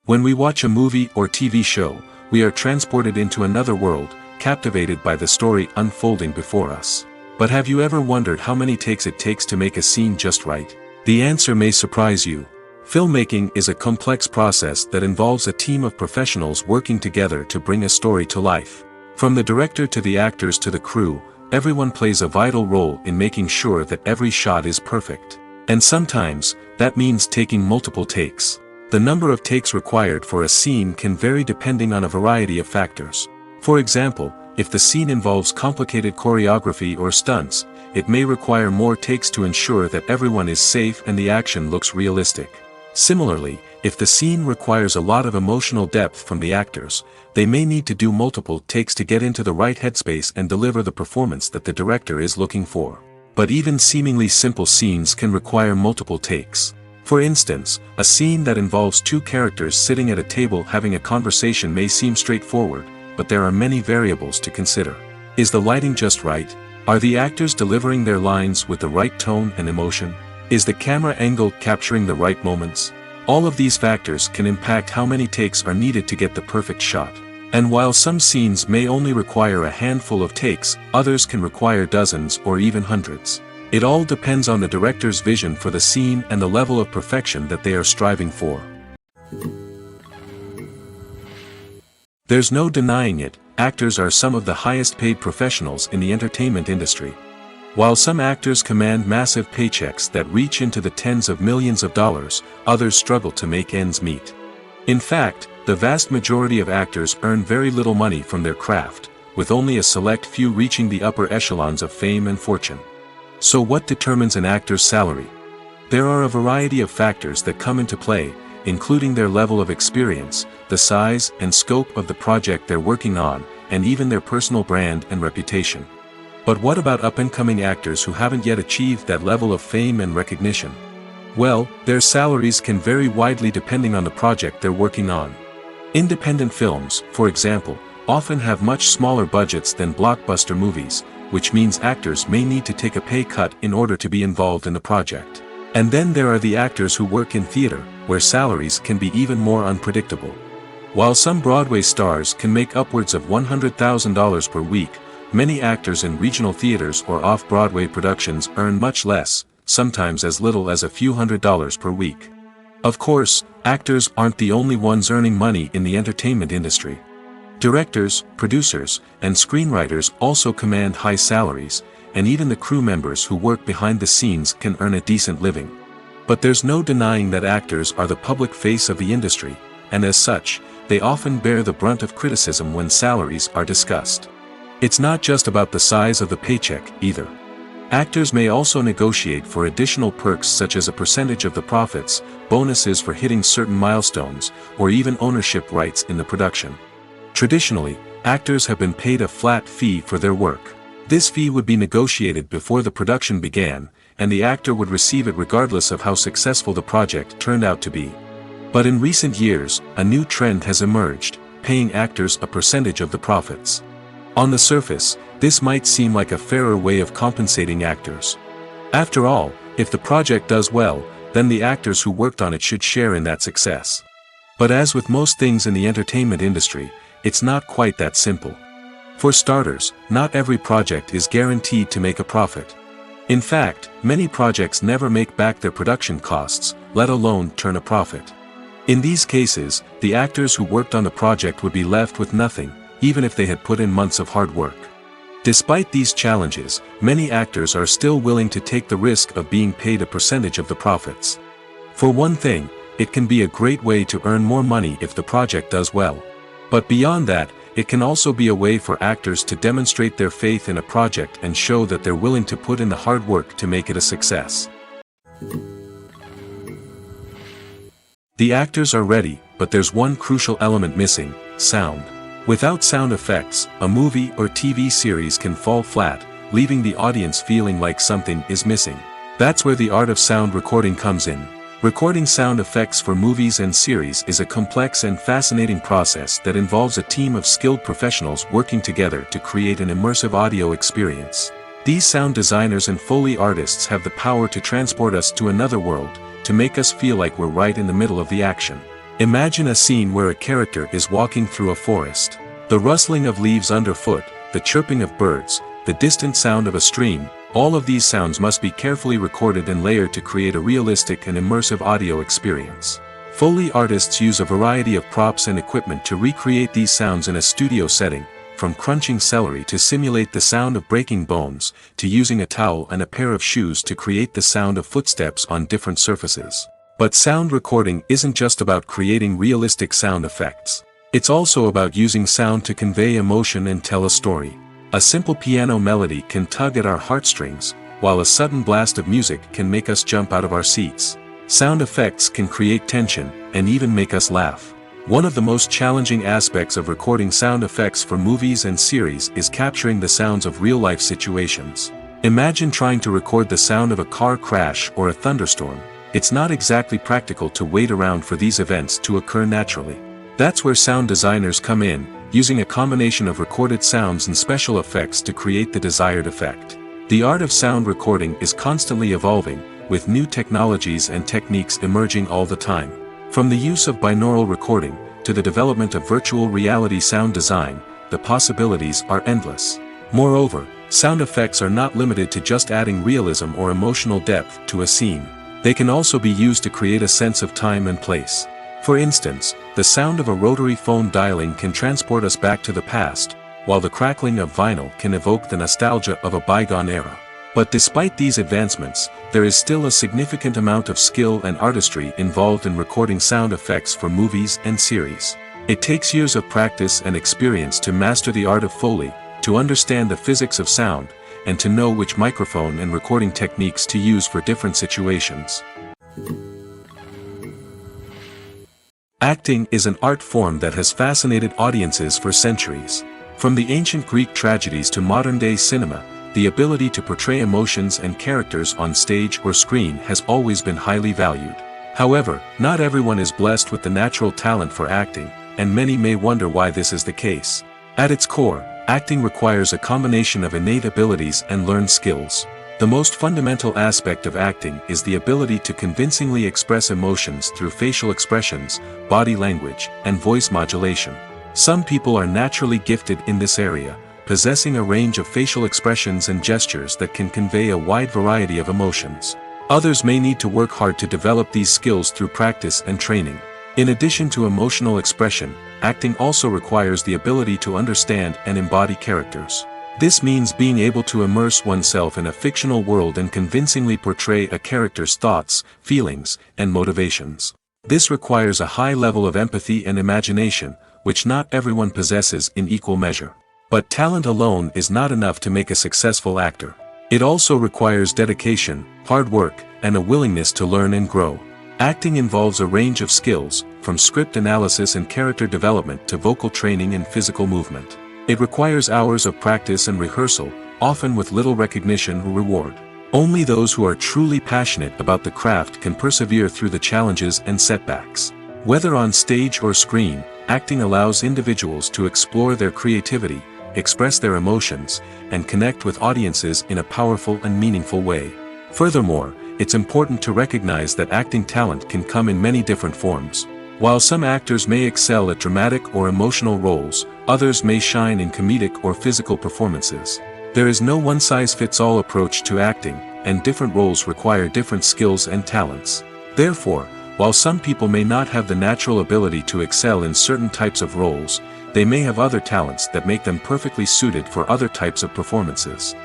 When we watch a movie or TV show, we are transported into another world, captivated by the story unfolding before us. But have you ever wondered how many takes it takes to make a scene just right? The answer may surprise you. Filmmaking is a complex process that involves a team of professionals working together to bring a story to life. From the director to the actors to the crew, everyone plays a vital role in making sure that every shot is perfect. And sometimes, that means taking multiple takes. The number of takes required for a scene can vary depending on a variety of factors. For example, if the scene involves complicated choreography or stunts, it may require more takes to ensure that everyone is safe and the action looks realistic. Similarly, if the scene requires a lot of emotional depth from the actors, they may need to do multiple takes to get into the right headspace and deliver the performance that the director is looking for. But even seemingly simple scenes can require multiple takes. For instance, a scene that involves two characters sitting at a table having a conversation may seem straightforward, but there are many variables to consider. Is the lighting just right? Are the actors delivering their lines with the right tone and emotion? Is the camera angle capturing the right moments? All of these factors can impact how many takes are needed to get the perfect shot. And while some scenes may only require a handful of takes, others can require dozens or even hundreds. It all depends on the director's vision for the scene and the level of perfection that they are striving for. There's no denying it, actors are some of the highest paid professionals in the entertainment industry. While some actors command massive paychecks that reach into the tens of millions of dollars, others struggle to make ends meet. In fact, The vast majority of actors earn very little money from their craft, with only a select few reaching the upper echelons of fame and fortune. So what determines an actor's salary? There are a variety of factors that come into play, including their level of experience, the size and scope of the project they're working on, and even their personal brand and reputation. But what about up-and-coming actors who haven't yet achieved that level of fame and recognition? Well, their salaries can vary widely depending on the project they're working on. Independent films, for example, often have much smaller budgets than blockbuster movies, which means actors may need to take a pay cut in order to be involved in the project. And then there are the actors who work in theater, where salaries can be even more unpredictable. While some Broadway stars can make upwards of $100,000 per week, many actors in regional theaters or off-Broadway productions earn much less, sometimes as little as a few $100s per week. Of course, actors aren't the only ones earning money in the entertainment industry. Directors, producers, and screenwriters also command high salaries, and even the crew members who work behind the scenes can earn a decent living. But there's no denying that actors are the public face of the industry, and as such, they often bear the brunt of criticism when salaries are discussed. It's not just about the size of the paycheck, either. Actors may also negotiate for additional perks such as a percentage of the profits, bonuses for hitting certain milestones, or even ownership rights in the production. Traditionally, actors have been paid a flat fee for their work. This fee would be negotiated before the production began, and the actor would receive it regardless of how successful the project turned out to be. But in recent years, a new trend has emerged, paying actors a percentage of the profits. On the surface, this might seem like a fairer way of compensating actors. After all, if the project does well, then the actors who worked on it should share in that success. But as with most things in the entertainment industry, it's not quite that simple. For starters, not every project is guaranteed to make a profit. In fact, many projects never make back their production costs, let alone turn a profit. In these cases, the actors who worked on the project would be left with nothing, even if they had put in months of hard work. Despite these challenges, many actors are still willing to take the risk of being paid a percentage of the profits. For one thing, it can be a great way to earn more money if the project does well. But beyond that, it can also be a way for actors to demonstrate their faith in a project and show that they're willing to put in the hard work to make it a success. The actors are ready, but there's one crucial element missing: sound. Without sound effects, a movie or TV series can fall flat, leaving the audience feeling like something is missing. That's where the art of sound recording comes in. Recording sound effects for movies and series is a complex and fascinating process that involves a team of skilled professionals working together to create an immersive audio experience. These sound designers and Foley artists have the power to transport us to another world, to make us feel like we're right in the middle of the action. Imagine a scene where a character is walking through a forest. The rustling of leaves underfoot, the chirping of birds, the distant sound of a stream, all of these sounds must be carefully recorded and layered to create a realistic and immersive audio experience. Foley artists use a variety of props and equipment to recreate these sounds in a studio setting, from crunching celery to simulate the sound of breaking bones, to using a towel and a pair of shoes to create the sound of footsteps on different surfaces. But sound recording isn't just about creating realistic sound effects. It's also about using sound to convey emotion and tell a story. A simple piano melody can tug at our heartstrings, while a sudden blast of music can make us jump out of our seats. Sound effects can create tension, and even make us laugh. One of the most challenging aspects of recording sound effects for movies and series is capturing the sounds of real-life situations. Imagine trying to record the sound of a car crash or a thunderstorm. It's not exactly practical to wait around for these events to occur naturally. That's where sound designers come in, using a combination of recorded sounds and special effects to create the desired effect. The art of sound recording is constantly evolving, with new technologies and techniques emerging all the time. From the use of binaural recording, to the development of virtual reality sound design, the possibilities are endless. Moreover, sound effects are not limited to just adding realism or emotional depth to a scene. They can also be used to create a sense of time and place. For instance, the sound of a rotary phone dialing can transport us back to the past, while the crackling of vinyl can evoke the nostalgia of a bygone era. But despite these advancements, there is still a significant amount of skill and artistry involved in recording sound effects for movies and series. It takes years of practice and experience to master the art of Foley, to understand the physics of sound, and to know which microphone and recording techniques to use for different situations. Acting is an art form that has fascinated audiences for centuries. From the ancient Greek tragedies to modern-day cinema, the ability to portray emotions and characters on stage or screen has always been highly valued. However, not everyone is blessed with the natural talent for acting, and many may wonder why this is the case. At its core, acting requires a combination of innate abilities and learned skills. The most fundamental aspect of acting is the ability to convincingly express emotions through facial expressions, body language, and voice modulation. Some people are naturally gifted in this area, possessing a range of facial expressions and gestures that can convey a wide variety of emotions. Others may need to work hard to develop these skills through practice and training. In addition to emotional expression, acting also requires the ability to understand and embody characters. This means being able to immerse oneself in a fictional world and convincingly portray a character's thoughts, feelings, and motivations. This requires a high level of empathy and imagination, which not everyone possesses in equal measure. But talent alone is not enough to make a successful actor. It also requires dedication, hard work, and a willingness to learn and grow. Acting involves a range of skills, from script analysis and character development to vocal training and physical movement. It requires hours of practice and rehearsal, often with little recognition or reward. Only those who are truly passionate about the craft can persevere through the challenges and setbacks. Whether on stage or screen, acting allows individuals to explore their creativity, express their emotions, and connect with audiences in a powerful and meaningful way. Furthermore, it's important to recognize that acting talent can come in many different forms. While some actors may excel at dramatic or emotional roles, others may shine in comedic or physical performances. There is no one-size-fits-all approach to acting, and different roles require different skills and talents. Therefore, while some people may not have the natural ability to excel in certain types of roles, they may have other talents that make them perfectly suited for other types of performances.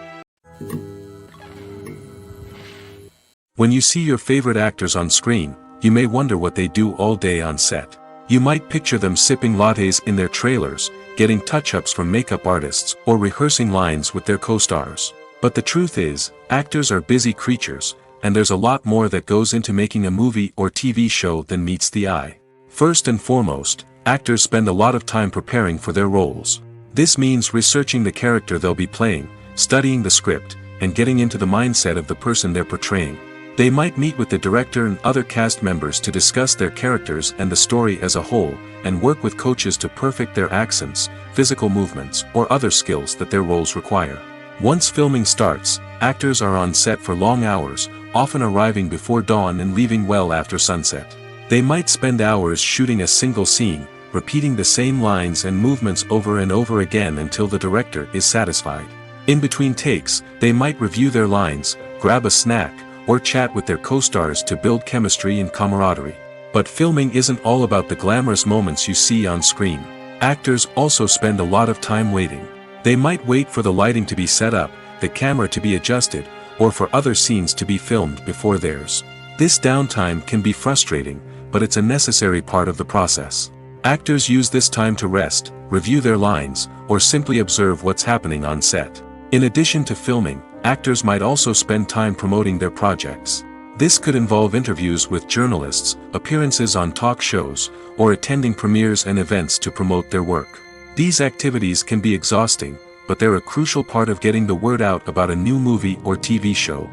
When you see your favorite actors on screen, you may wonder what they do all day on set. You might picture them sipping lattes in their trailers, getting touch-ups from makeup artists, or rehearsing lines with their co-stars. But the truth is, actors are busy creatures, and there's a lot more that goes into making a movie or TV show than meets the eye. First and foremost, actors spend a lot of time preparing for their roles. This means researching the character they'll be playing, studying the script, and getting into the mindset of the person they're portraying. They might meet with the director and other cast members to discuss their characters and the story as a whole, and work with coaches to perfect their accents, physical movements, or other skills that their roles require. Once filming starts, actors are on set for long hours, often arriving before dawn and leaving well after sunset. They might spend hours shooting a single scene, repeating the same lines and movements over and over again until the director is satisfied. In between takes, they might review their lines, grab a snack, or chat with their co-stars to build chemistry and camaraderie. But filming isn't all about the glamorous moments you see on screen. Actors also spend a lot of time waiting. They might wait for the lighting to be set up, the camera to be adjusted, or for other scenes to be filmed before theirs. This downtime can be frustrating, but it's a necessary part of the process. Actors use this time to rest, review their lines, or simply observe what's happening on set. In addition to filming, actors might also spend time promoting their projects. This could involve interviews with journalists, appearances on talk shows, or attending premieres and events to promote their work. These activities can be exhausting, but they're a crucial part of getting the word out about a new movie or TV show.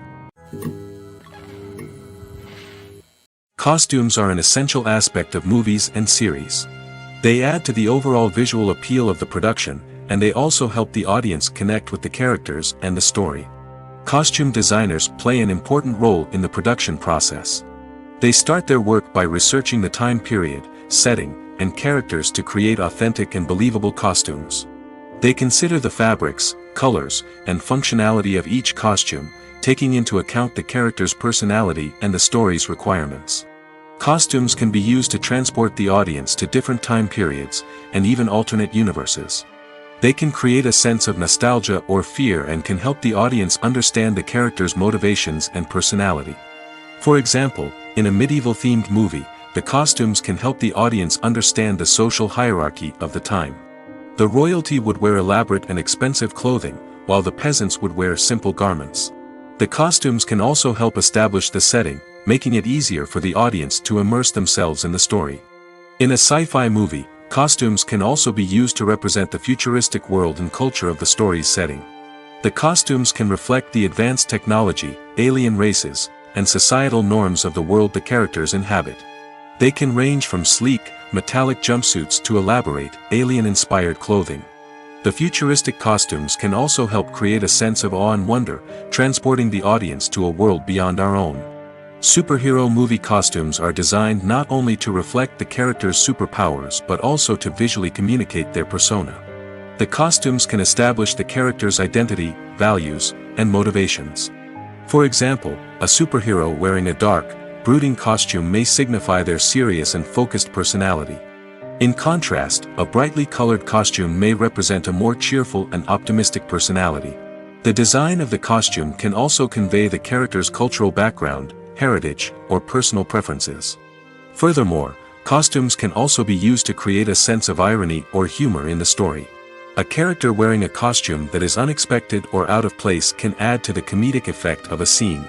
Costumes are an essential aspect of movies and series. They add to the overall visual appeal of the production, and they also help the audience connect with the characters and the story. Costume designers play an important role in the production process. They start their work by researching the time period, setting, and characters to create authentic and believable costumes. They consider the fabrics, colors, and functionality of each costume, taking into account the character's personality and the story's requirements. Costumes can be used to transport the audience to different time periods, and even alternate universes. They can create a sense of nostalgia or fear and can help the audience understand the character's motivations and personality. For example, in a medieval-themed movie, the costumes can help the audience understand the social hierarchy of the time. The royalty would wear elaborate and expensive clothing, while the peasants would wear simple garments. The costumes can also help establish the setting, making it easier for the audience to immerse themselves in the story. In a sci-fi movie, costumes can also be used to represent the futuristic world and culture of the story's setting. The costumes can reflect the advanced technology, alien races, and societal norms of the world the characters inhabit. They can range from sleek, metallic jumpsuits to elaborate, alien-inspired clothing. The futuristic costumes can also help create a sense of awe and wonder, transporting the audience to a world beyond our own. Superhero movie costumes are designed not only to reflect the character's superpowers but also to visually communicate their persona. The costumes can establish the character's identity, values, and motivations. For example, a superhero wearing a dark, brooding costume may signify their serious and focused personality. In contrast, a brightly colored costume may represent a more cheerful and optimistic personality. The design of the costume can also convey the character's cultural background, heritage, or personal preferences. Furthermore, costumes can also be used to create a sense of irony or humor in the story. A character wearing a costume that is unexpected or out of place can add to the comedic effect of a scene.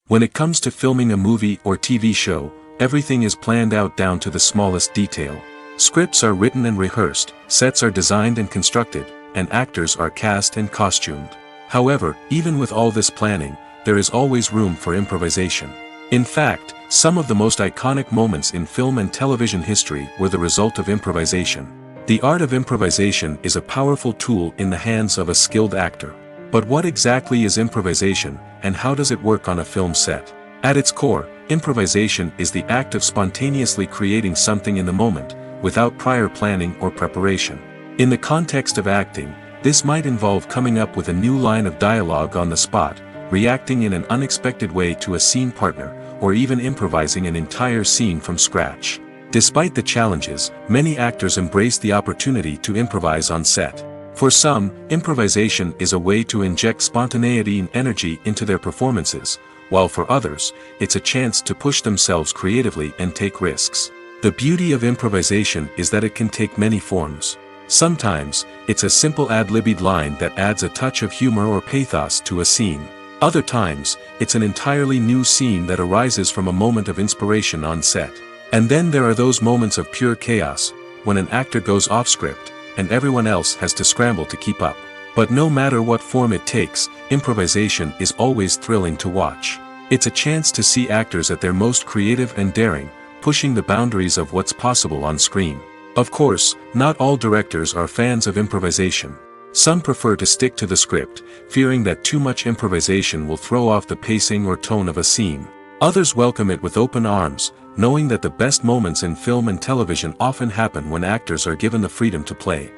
When it comes to filming a movie or TV show, everything is planned out down to the smallest detail. Scripts are written and rehearsed, sets are designed and constructed, and actors are cast and costumed. However, even with all this planning, there is always room for improvisation. In fact, some of the most iconic moments in film and television history were the result of improvisation. The art of improvisation is a powerful tool in the hands of a skilled actor. But what exactly is improvisation, and how does it work on a film set? At its core, improvisation is the act of spontaneously creating something in the moment, without prior planning or preparation. In the context of acting, this might involve coming up with a new line of dialogue on the spot, reacting in an unexpected way to a scene partner, or even improvising an entire scene from scratch. Despite the challenges, many actors embrace the opportunity to improvise on set. For some, improvisation is a way to inject spontaneity and energy into their performances, while for others, it's a chance to push themselves creatively and take risks. The beauty of improvisation is that it can take many forms. Sometimes, it's a simple ad-libbed line that adds a touch of humor or pathos to a scene. Other times, it's an entirely new scene that arises from a moment of inspiration on set. And then there are those moments of pure chaos, when an actor goes off script, and everyone else has to scramble to keep up. But no matter what form it takes, improvisation is always thrilling to watch. It's a chance to see actors at their most creative and daring, pushing the boundaries of what's possible on screen. Of course, not all directors are fans of improvisation. Some prefer to stick to the script, fearing that too much improvisation will throw off the pacing or tone of a scene. Others welcome it with open arms, knowing that the best moments in film and television often happen when actors are given the freedom to play.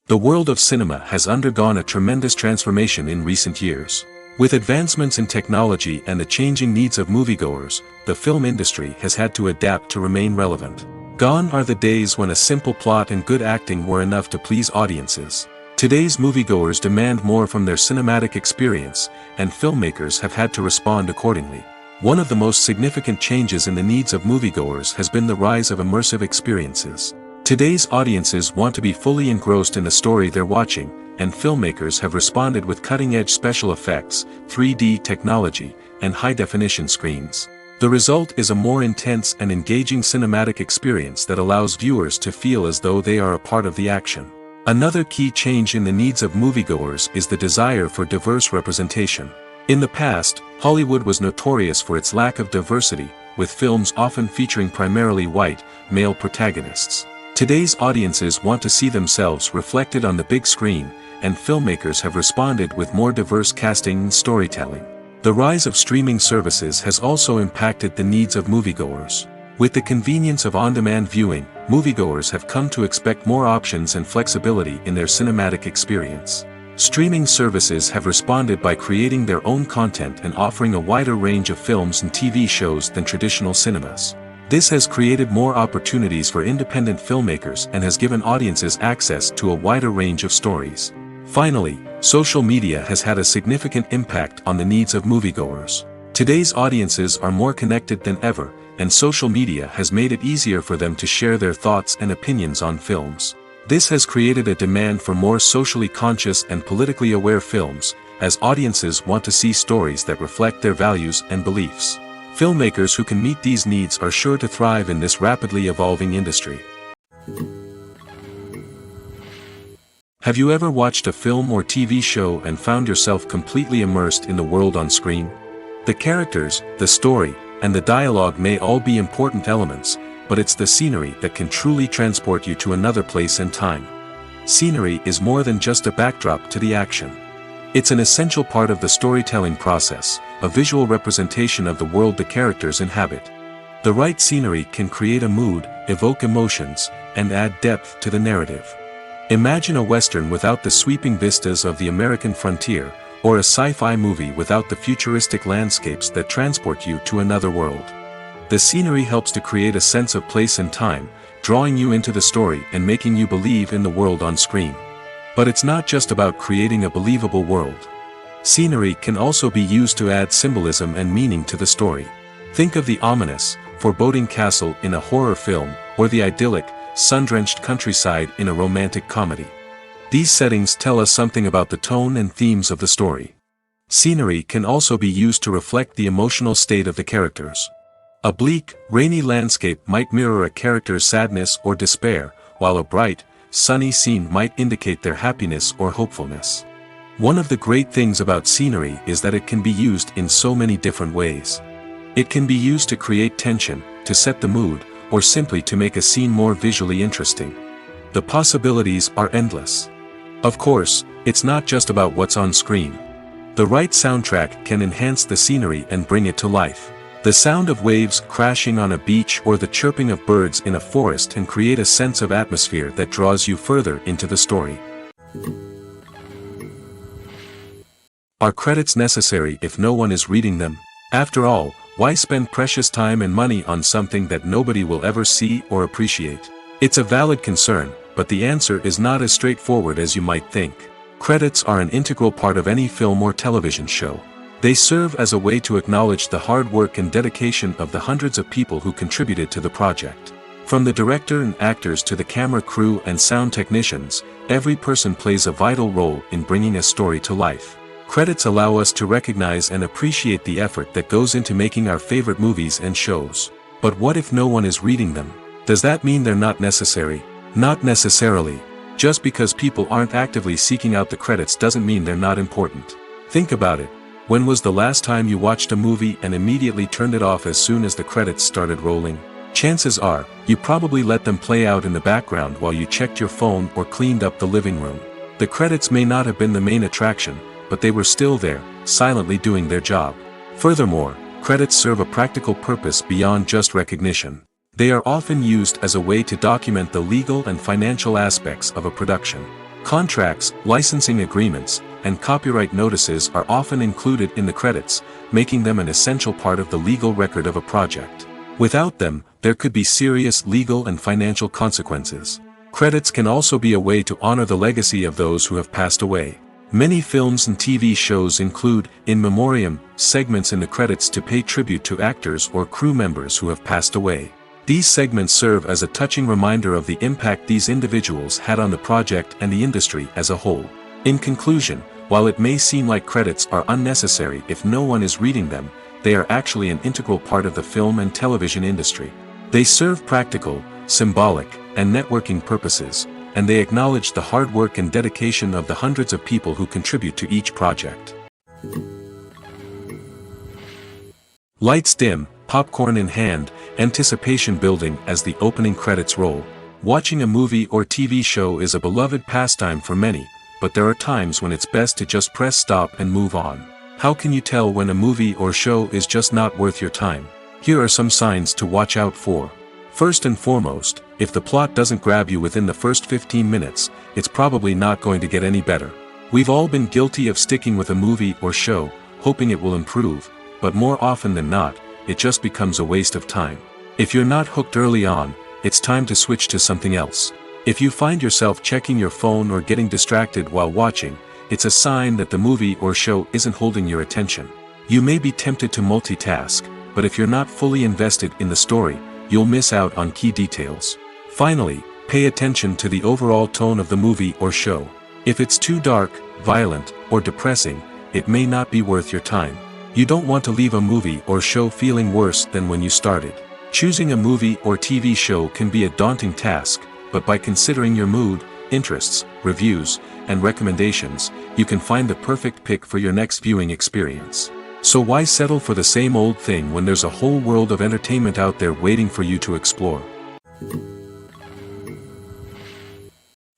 The world of cinema has undergone a tremendous transformation in recent years. With advancements in technology and the changing needs of moviegoers, the film industry has had to adapt to remain relevant. Gone are the days when a simple plot and good acting were enough to please audiences. Today's moviegoers demand more from their cinematic experience, and filmmakers have had to respond accordingly. One of the most significant changes in the needs of moviegoers has been the rise of immersive experiences. Today's audiences want to be fully engrossed in the story they're watching, and filmmakers have responded with cutting-edge special effects, 3D technology, and high-definition screens. The result is a more intense and engaging cinematic experience that allows viewers to feel as though they are a part of the action. Another key change in the needs of moviegoers is the desire for diverse representation. In the past, Hollywood was notorious for its lack of diversity, with films often featuring primarily white, male protagonists. Today's audiences want to see themselves reflected on the big screen, and filmmakers have responded with more diverse casting and storytelling. The rise of streaming services has also impacted the needs of moviegoers. With the convenience of on-demand viewing, moviegoers have come to expect more options and flexibility in their cinematic experience. Streaming services have responded by creating their own content and offering a wider range of films and TV shows than traditional cinemas. This has created more opportunities for independent filmmakers and has given audiences access to a wider range of stories. Finally, Social media has had a significant impact on the needs of moviegoers. Today's audiences are more connected than ever, and social media has made it easier for them to share their thoughts and opinions on films. This has created a demand for more socially conscious and politically aware films, as audiences want to see stories that reflect their values and beliefs. Filmmakers who can meet these needs are sure to thrive in this rapidly evolving industry. Have you ever watched a film or TV show and found yourself completely immersed in the world on screen? The characters, the story, and the dialogue may all be important elements, but it's the scenery that can truly transport you to another place and time. Scenery is more than just a backdrop to the action. It's an essential part of the storytelling process, a visual representation of the world the characters inhabit. The right scenery can create a mood, evoke emotions, and add depth to the narrative. Imagine a Western without the sweeping vistas of the American frontier, or a sci-fi movie without the futuristic landscapes that transport you to another world. The scenery helps to create a sense of place and time, drawing you into the story and making you believe in the world on screen. But it's not just about creating a believable world. Scenery can also be used to add symbolism and meaning to the story. Think of the ominous, foreboding castle in a horror film, or the idyllic, sun-drenched countryside in a romantic comedy. These settings tell us something about the tone and themes of the story. Scenery can also be used to reflect the emotional state of the characters. A bleak, rainy landscape might mirror a character's sadness or despair, while a bright, sunny scene might indicate their happiness or hopefulness. One of the great things about scenery is that it can be used in so many different ways. It can be used to create tension, to set the mood, or simply to make a scene more visually interesting. The possibilities are endless. Of course, it's not just about what's on screen. The right soundtrack can enhance the scenery and bring it to life. The sound of waves crashing on a beach or the chirping of birds in a forest can create a sense of atmosphere that draws you further into the story. Are credits necessary if no one is reading them? After all, why spend precious time and money on something that nobody will ever see or appreciate? It's a valid concern, but the answer is not as straightforward as you might think. Credits are an integral part of any film or television show. They serve as a way to acknowledge the hard work and dedication of the hundreds of people who contributed to the project. From the director and actors to the camera crew and sound technicians, every person plays a vital role in bringing a story to life. Credits allow us to recognize and appreciate the effort that goes into making our favorite movies and shows. But what if no one is reading them? Does that mean they're not necessary? Not necessarily. Just because people aren't actively seeking out the credits doesn't mean they're not important. Think about it. When was the last time you watched a movie and immediately turned it off as soon as the credits started rolling? Chances are, you probably let them play out in the background while you checked your phone or cleaned up the living room. The credits may not have been the main attraction, but they were still there, silently doing their job. Furthermore, credits serve a practical purpose beyond just recognition. They are often used as a way to document the legal and financial aspects of a production. Contracts, licensing agreements, and copyright notices are often included in the credits, making them an essential part of the legal record of a project. Without them, there could be serious legal and financial consequences. Credits can also be a way to honor the legacy of those who have passed away. Many films and TV shows include, in memoriam, segments in the credits to pay tribute to actors or crew members who have passed away. These segments serve as a touching reminder of the impact these individuals had on the project and the industry as a whole. In conclusion, while it may seem like credits are unnecessary if no one is reading them, they are actually an integral part of the film and television industry. They serve practical, symbolic, and networking purposes, and they acknowledge the hard work and dedication of the hundreds of people who contribute to each project. Lights dim, popcorn in hand, anticipation building as the opening credits roll. Watching a movie or TV show is a beloved pastime for many, but there are times when it's best to just press stop and move on. How can you tell when a movie or show is just not worth your time? Here are some signs to watch out for. First and foremost, if the plot doesn't grab you within the first 15 minutes, it's probably not going to get any better. We've all been guilty of sticking with a movie or show, hoping it will improve, but more often than not, it just becomes a waste of time. If you're not hooked early on, it's time to switch to something else. If you find yourself checking your phone or getting distracted while watching, it's a sign that the movie or show isn't holding your attention. You may be tempted to multitask, but if you're not fully invested in the story, you'll miss out on key details. Finally, pay attention to the overall tone of the movie or show. If it's too dark, violent, or depressing, it may not be worth your time. You don't want to leave a movie or show feeling worse than when you started. Choosing a movie or TV show can be a daunting task, but by considering your mood, interests, reviews, and recommendations, you can find the perfect pick for your next viewing experience. So why settle for the same old thing when there's a whole world of entertainment out there waiting for you to explore?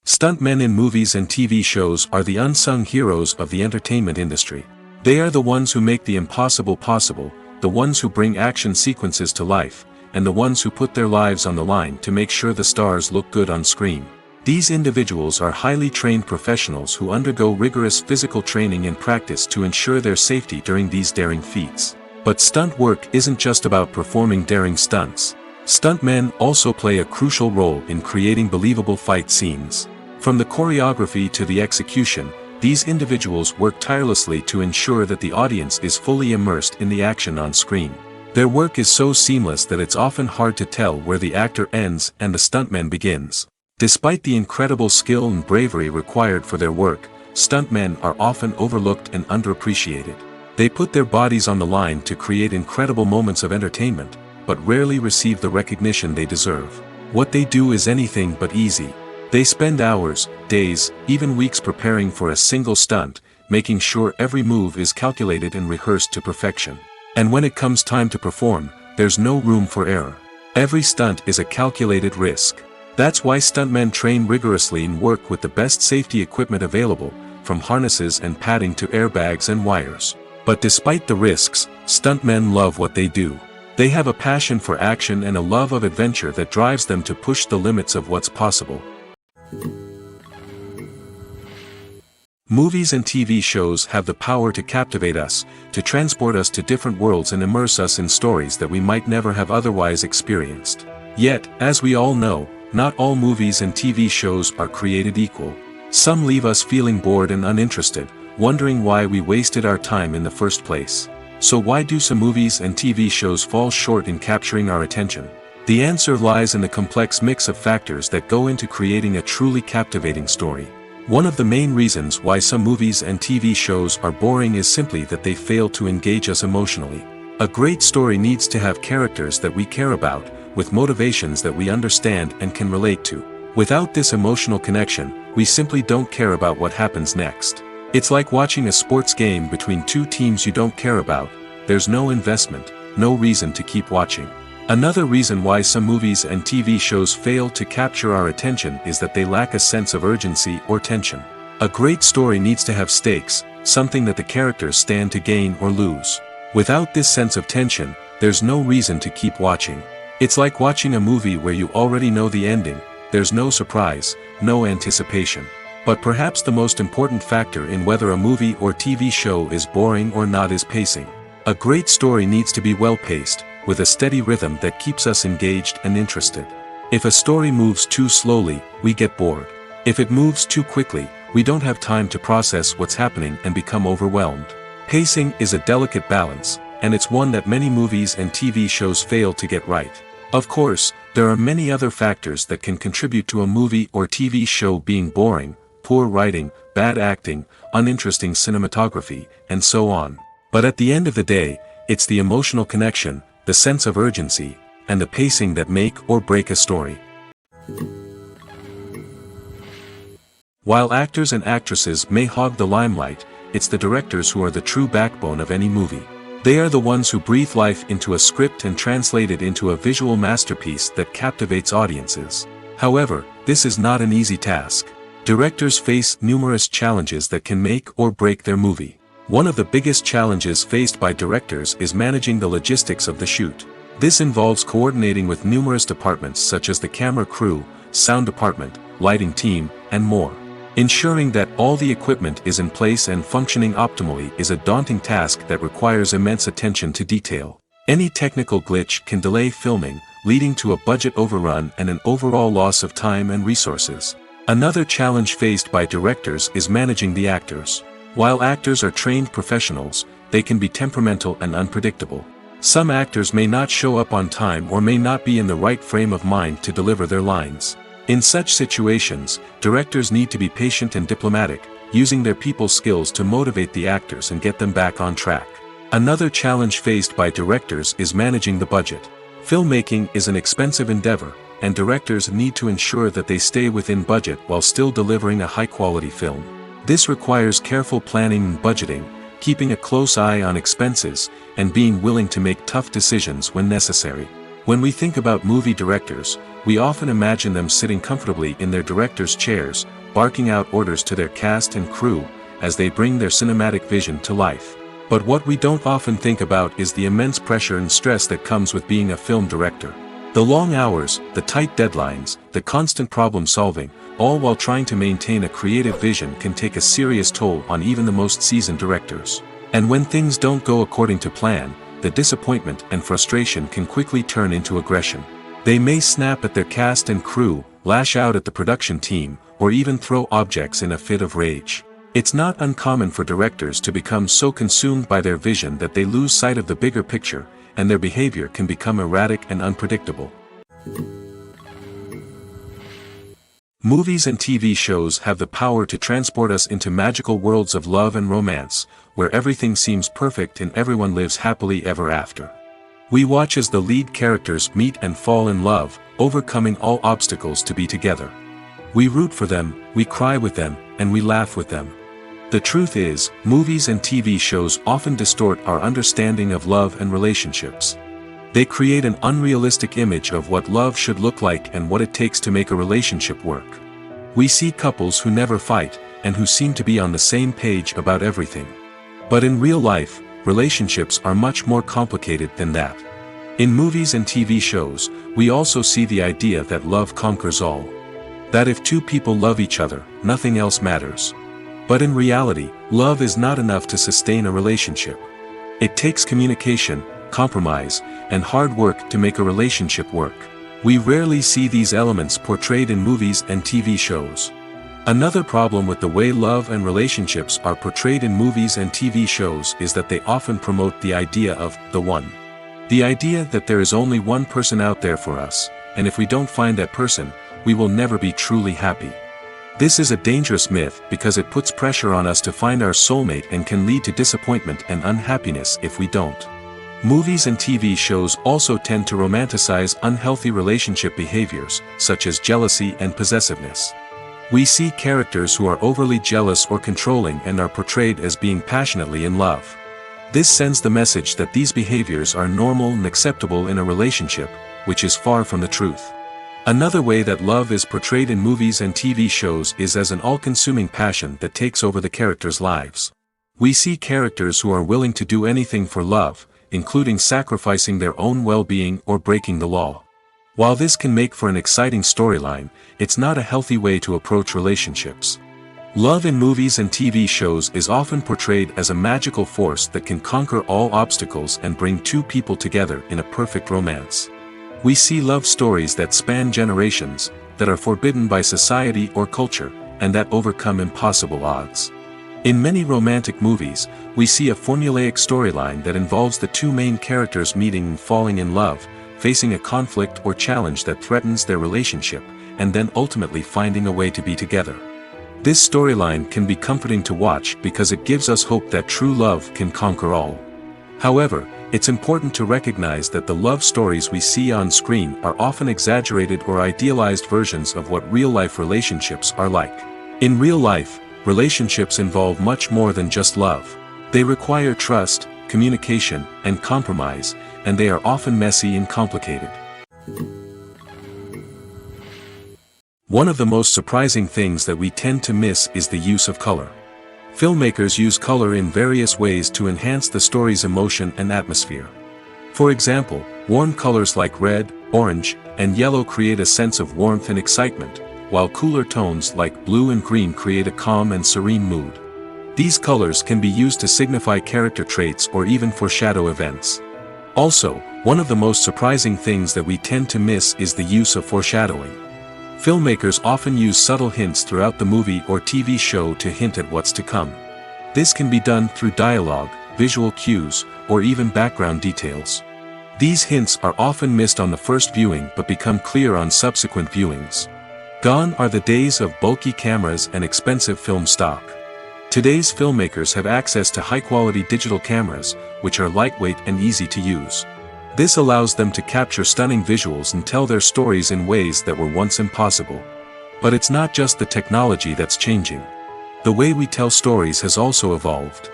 Stuntmen in movies and TV shows are the unsung heroes of the entertainment industry. They are the ones who make the impossible possible, the ones who bring action sequences to life, and the ones who put their lives on the line to make sure the stars look good on screen. These individuals are highly trained professionals who undergo rigorous physical training and practice to ensure their safety during these daring feats. But stunt work isn't just about performing daring stunts. Stuntmen also play a crucial role in creating believable fight scenes. From the choreography to the execution, these individuals work tirelessly to ensure that the audience is fully immersed in the action on screen. Their work is so seamless that it's often hard to tell where the actor ends and the stuntman begins. Despite the incredible skill and bravery required for their work, stuntmen are often overlooked and underappreciated. They put their bodies on the line to create incredible moments of entertainment, but rarely receive the recognition they deserve. What they do is anything but easy. They spend hours, days, even weeks preparing for a single stunt, making sure every move is calculated and rehearsed to perfection. And when it comes time to perform, there's no room for error. Every stunt is a calculated risk. That's why stuntmen train rigorously and work with the best safety equipment available, from harnesses and padding to airbags and wires. But despite the risks, stuntmen love what they do. They have a passion for action and a love of adventure that drives them to push the limits of what's possible. Movies and TV shows have the power to captivate us, to transport us to different worlds and immerse us in stories that we might never have otherwise experienced. Yet, as we all know, not all movies and TV shows are created equal. Some leave us feeling bored and uninterested, wondering why we wasted our time in the first place. So why do some movies and TV shows fall short in capturing our attention? The answer lies in the complex mix of factors that go into creating a truly captivating story. One of the main reasons why some movies and TV shows are boring is simply that they fail to engage us emotionally. A great story needs to have characters that we care about, with motivations that we understand and can relate to. Without this emotional connection, we simply don't care about what happens next. It's like watching a sports game between two teams you don't care about. There's no investment, no reason to keep watching. Another reason why some movies and TV shows fail to capture our attention is that they lack a sense of urgency or tension. A great story needs to have stakes, something that the characters stand to gain or lose. Without this sense of tension, there's no reason to keep watching. It's like watching a movie where you already know the ending. There's no surprise, no anticipation. But perhaps the most important factor in whether a movie or TV show is boring or not is pacing. A great story needs to be well-paced, with a steady rhythm that keeps us engaged and interested. If a story moves too slowly, we get bored. If it moves too quickly, we don't have time to process what's happening and become overwhelmed. Pacing is a delicate balance, and it's one that many movies and TV shows fail to get right. Of course, there are many other factors that can contribute to a movie or TV show being boring: poor writing, bad acting, uninteresting cinematography, and so on. But at the end of the day, it's the emotional connection, the sense of urgency, and the pacing that make or break a story. While actors and actresses may hog the limelight, it's the directors who are the true backbone of any movie. They are the ones who breathe life into a script and translate it into a visual masterpiece that captivates audiences. However, this is not an easy task. Directors face numerous challenges that can make or break their movie. One of the biggest challenges faced by directors is managing the logistics of the shoot. This involves coordinating with numerous departments such as the camera crew, sound department, lighting team, and more. Ensuring that all the equipment is in place and functioning optimally is a daunting task that requires immense attention to detail. Any technical glitch can delay filming, leading to a budget overrun and an overall loss of time and resources. Another challenge faced by directors is managing the actors. While actors are trained professionals, they can be temperamental and unpredictable. Some actors may not show up on time or may not be in the right frame of mind to deliver their lines. In such situations, directors need to be patient and diplomatic, using their people skills to motivate the actors and get them back on track. Another challenge faced by directors is managing the budget. Filmmaking is an expensive endeavor, and directors need to ensure that they stay within budget while still delivering a high-quality film. This requires careful planning and budgeting, keeping a close eye on expenses, and being willing to make tough decisions when necessary. When we think about movie directors, we often imagine them sitting comfortably in their director's chairs, barking out orders to their cast and crew, as they bring their cinematic vision to life. But what we don't often think about is the immense pressure and stress that comes with being a film director. The long hours, the tight deadlines, the constant problem solving, all while trying to maintain a creative vision can take a serious toll on even the most seasoned directors. And when things don't go according to plan, the disappointment and frustration can quickly turn into aggression. They may snap at their cast and crew, lash out at the production team, or even throw objects in a fit of rage. It's not uncommon for directors to become so consumed by their vision that they lose sight of the bigger picture, and their behavior can become erratic and unpredictable. Movies and TV shows have the power to transport us into magical worlds of love and romance, where everything seems perfect and everyone lives happily ever after. We watch as the lead characters meet and fall in love, overcoming all obstacles to be together. We root for them, we cry with them, and we laugh with them. The truth is, movies and TV shows often distort our understanding of love and relationships. They create an unrealistic image of what love should look like and what it takes to make a relationship work. We see couples who never fight, and who seem to be on the same page about everything. But in real life, relationships are much more complicated than that. In movies and TV shows, we also see the idea that love conquers all. That if two people love each other, nothing else matters. But in reality, love is not enough to sustain a relationship. It takes communication, compromise, and hard work to make a relationship work. We rarely see these elements portrayed in movies and TV shows. Another problem with the way love and relationships are portrayed in movies and TV shows is that they often promote the idea of the one. The idea that there is only one person out there for us, and if we don't find that person, we will never be truly happy. This is a dangerous myth because it puts pressure on us to find our soulmate and can lead to disappointment and unhappiness if we don't. Movies and TV shows also tend to romanticize unhealthy relationship behaviors, such as jealousy and possessiveness. We see characters who are overly jealous or controlling and are portrayed as being passionately in love. This sends the message that these behaviors are normal and acceptable in a relationship, which is far from the truth. Another way that love is portrayed in movies and TV shows is as an all-consuming passion that takes over the characters' lives. We see characters who are willing to do anything for love, including sacrificing their own well-being or breaking the law. While this can make for an exciting storyline, it's not a healthy way to approach relationships. Love in movies and TV shows is often portrayed as a magical force that can conquer all obstacles and bring two people together in a perfect romance. We see love stories that span generations, that are forbidden by society or culture, and that overcome impossible odds. In many romantic movies, we see a formulaic storyline that involves the two main characters meeting and falling in love, facing a conflict or challenge that threatens their relationship, and then ultimately finding a way to be together. This storyline can be comforting to watch because it gives us hope that true love can conquer all. However, it's important to recognize that the love stories we see on screen are often exaggerated or idealized versions of what real-life relationships are like. In real life, relationships involve much more than just love. They require trust, communication, and compromise, and they are often messy and complicated. One of the most surprising things that we tend to miss is the use of color. Filmmakers use color in various ways to enhance the story's emotion and atmosphere. For example, warm colors like red, orange, and yellow create a sense of warmth and excitement, while cooler tones like blue and green create a calm and serene mood. These colors can be used to signify character traits or even foreshadow events. Also, one of the most surprising things that we tend to miss is the use of foreshadowing. Filmmakers often use subtle hints throughout the movie or TV show to hint at what's to come. This can be done through dialogue, visual cues, or even background details. These hints are often missed on the first viewing but become clear on subsequent viewings. Gone are the days of bulky cameras and expensive film stock. Today's filmmakers have access to high-quality digital cameras, which are lightweight and easy to use. This allows them to capture stunning visuals and tell their stories in ways that were once impossible. But it's not just the technology that's changing. The way we tell stories has also evolved.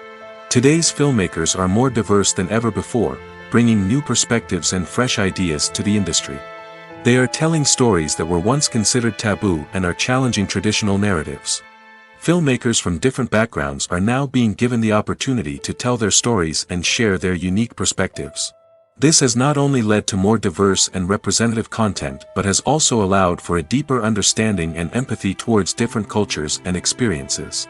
Today's filmmakers are more diverse than ever before, bringing new perspectives and fresh ideas to the industry. They are telling stories that were once considered taboo and are challenging traditional narratives. Filmmakers from different backgrounds are now being given the opportunity to tell their stories and share their unique perspectives. This has not only led to more diverse and representative content but has also allowed for a deeper understanding and empathy towards different cultures and experiences.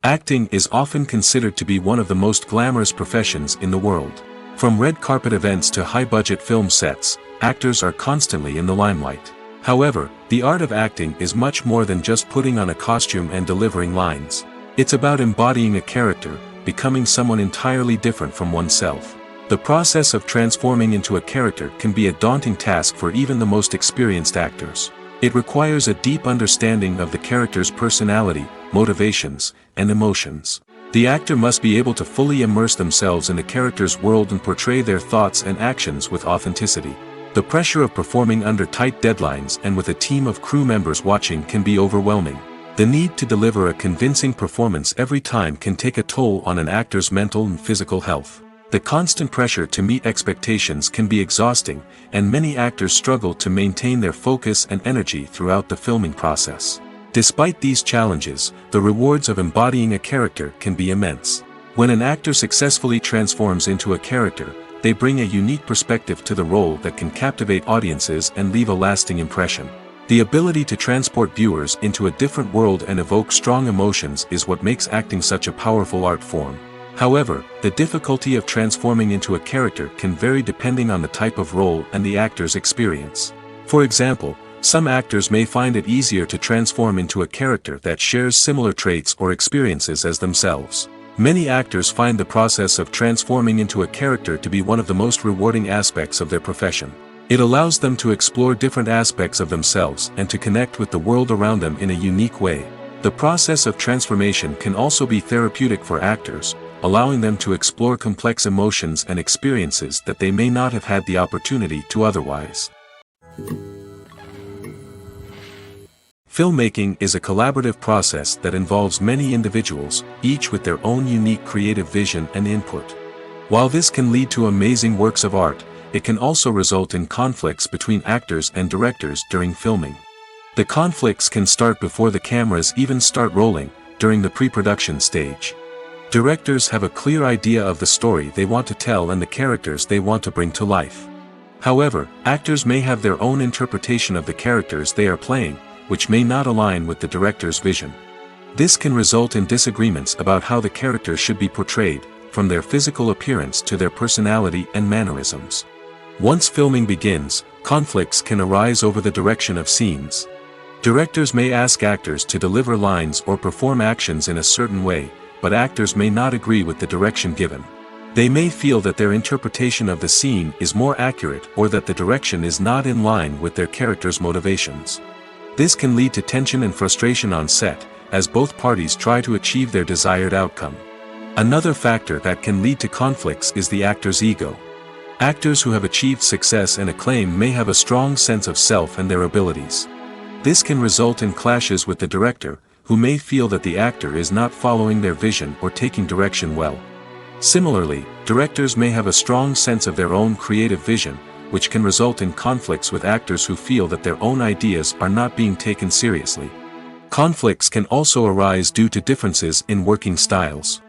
Acting is often considered to be one of the most glamorous professions in the world. From red carpet events to high-budget film sets, actors are constantly in the limelight. However, the art of acting is much more than just putting on a costume and delivering lines. It's about embodying a character, becoming someone entirely different from oneself. The process of transforming into a character can be a daunting task for even the most experienced actors. It requires a deep understanding of the character's personality, motivations, and emotions. The actor must be able to fully immerse themselves in the character's world and portray their thoughts and actions with authenticity. The pressure of performing under tight deadlines and with a team of crew members watching can be overwhelming. The need to deliver a convincing performance every time can take a toll on an actor's mental and physical health. The constant pressure to meet expectations can be exhausting, and many actors struggle to maintain their focus and energy throughout the filming process. Despite these challenges, the rewards of embodying a character can be immense. When an actor successfully transforms into a character, they bring a unique perspective to the role that can captivate audiences and leave a lasting impression. The ability to transport viewers into a different world and evoke strong emotions is what makes acting such a powerful art form. However, the difficulty of transforming into a character can vary depending on the type of role and the actor's experience. For example, some actors may find it easier to transform into a character that shares similar traits or experiences as themselves. Many actors find the process of transforming into a character to be one of the most rewarding aspects of their profession. It allows them to explore different aspects of themselves and to connect with the world around them in a unique way. The process of transformation can also be therapeutic for actors, allowing them to explore complex emotions and experiences that they may not have had the opportunity to otherwise. Filmmaking is a collaborative process that involves many individuals, each with their own unique creative vision and input. While this can lead to amazing works of art, it can also result in conflicts between actors and directors during filming. The conflicts can start before the cameras even start rolling, during the pre-production stage. Directors have a clear idea of the story they want to tell and the characters they want to bring to life. However, actors may have their own interpretation of the characters they are playing, which may not align with the director's vision. This can result in disagreements about how the character should be portrayed, from their physical appearance to their personality and mannerisms. Once filming begins, conflicts can arise over the direction of scenes. Directors may ask actors to deliver lines or perform actions in a certain way, but actors may not agree with the direction given. They may feel that their interpretation of the scene is more accurate or that the direction is not in line with their character's motivations. This can lead to tension and frustration on set, as both parties try to achieve their desired outcome. Another factor that can lead to conflicts is the actor's ego. Actors who have achieved success and acclaim may have a strong sense of self and their abilities. This can result in clashes with the director, who may feel that the actor is not following their vision or taking direction well. Similarly, directors may have a strong sense of their own creative vision, which can result in conflicts with actors who feel that their own ideas are not being taken seriously. Conflicts can also arise due to differences in working styles.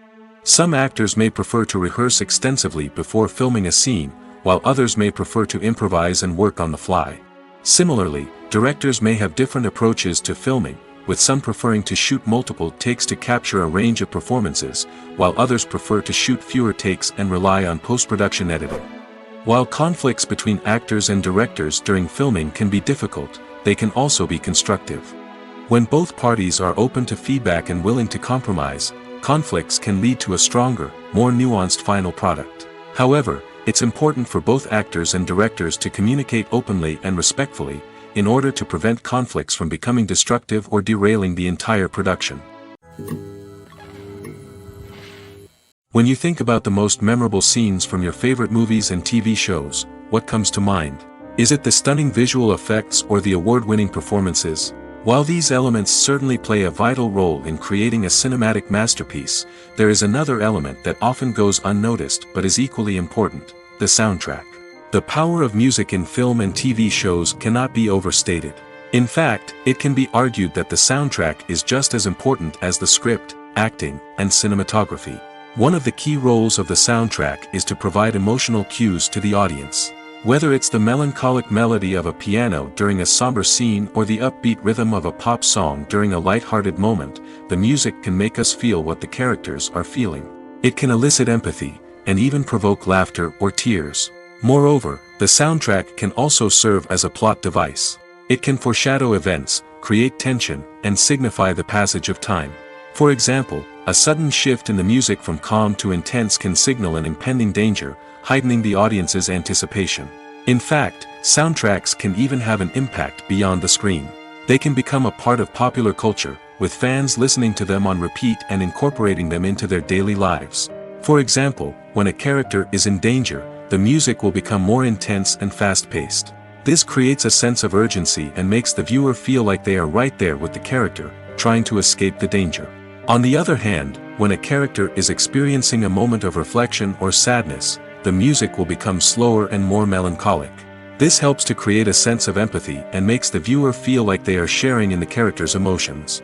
Some actors may prefer to rehearse extensively before filming a scene, while others may prefer to improvise and work on the fly. Similarly, directors may have different approaches to filming, with some preferring to shoot multiple takes to capture a range of performances, while others prefer to shoot fewer takes and rely on post-production editing. While conflicts between actors and directors during filming can be difficult, they can also be constructive. When both parties are open to feedback and willing to compromise, conflicts can lead to a stronger, more nuanced final product. However, it's important for both actors and directors to communicate openly and respectfully, in order to prevent conflicts from becoming destructive or derailing the entire production. When you think about the most memorable scenes from your favorite movies and TV shows, what comes to mind? Is it the stunning visual effects or the award-winning performances? While these elements certainly play a vital role in creating a cinematic masterpiece, there is another element that often goes unnoticed but is equally important: the soundtrack. The power of music in film and TV shows cannot be overstated. In fact, it can be argued that the soundtrack is just as important as the script, acting, and cinematography. One of the key roles of the soundtrack is to provide emotional cues to the audience. Whether it's the melancholic melody of a piano during a somber scene or the upbeat rhythm of a pop song during a light-hearted moment, the music can make us feel what the characters are feeling. It can elicit empathy, and even provoke laughter or tears. Moreover, the soundtrack can also serve as a plot device. It can foreshadow events, create tension, and signify the passage of time. For example, a sudden shift in the music from calm to intense can signal an impending danger, heightening the audience's anticipation. In fact, soundtracks can even have an impact beyond the screen. They can become a part of popular culture, with fans listening to them on repeat and incorporating them into their daily lives. For example, when a character is in danger, the music will become more intense and fast-paced. This creates a sense of urgency and makes the viewer feel like they are right there with the character, trying to escape the danger. On the other hand, when a character is experiencing a moment of reflection or sadness, the music will become slower and more melancholic. This helps to create a sense of empathy and makes the viewer feel like they are sharing in the character's emotions.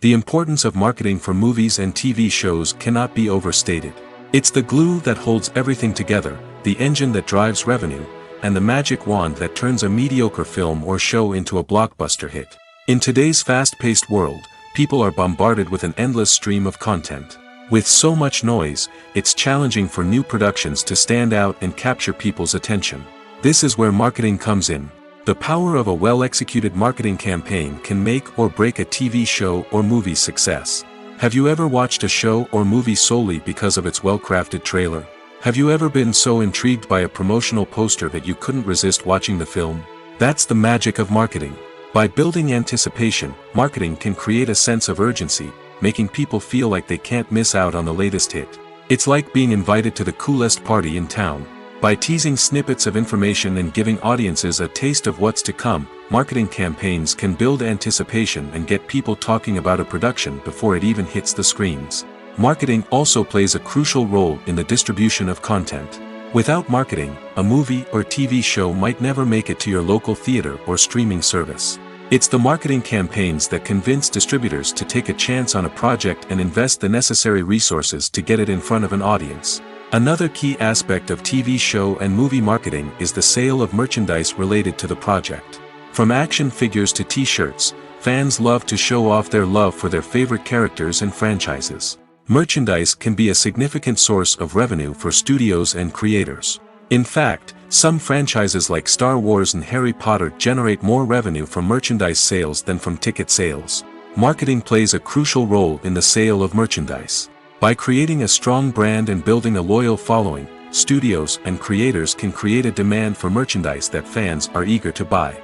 The importance of marketing for movies and TV shows cannot be overstated. It's the glue that holds everything together, the engine that drives revenue, and the magic wand that turns a mediocre film or show into a blockbuster hit. In today's fast-paced world, people are bombarded with an endless stream of content. With so much noise, it's challenging for new productions to stand out and capture people's attention. This is where marketing comes in. The power of a well-executed marketing campaign can make or break a TV show or movie's success. Have you ever watched a show or movie solely because of its well-crafted trailer? Have you ever been so intrigued by a promotional poster that you couldn't resist watching the film? That's the magic of marketing. By building anticipation, marketing can create a sense of urgency, making people feel like they can't miss out on the latest hit. It's like being invited to the coolest party in town. By teasing snippets of information and giving audiences a taste of what's to come, marketing campaigns can build anticipation and get people talking about a production before it even hits the screens. Marketing also plays a crucial role in the distribution of content. Without marketing, a movie or TV show might never make it to your local theater or streaming service. It's the marketing campaigns that convince distributors to take a chance on a project and invest the necessary resources to get it in front of an audience. Another key aspect of TV show and movie marketing is the sale of merchandise related to the project. From action figures to t-shirts, fans love to show off their love for their favorite characters and franchises. Merchandise can be a significant source of revenue for studios and creators. In fact, some franchises like Star Wars and Harry Potter generate more revenue from merchandise sales than from ticket sales. Marketing plays a crucial role in the sale of merchandise. By creating a strong brand and building a loyal following, studios and creators can create a demand for merchandise that fans are eager to buy.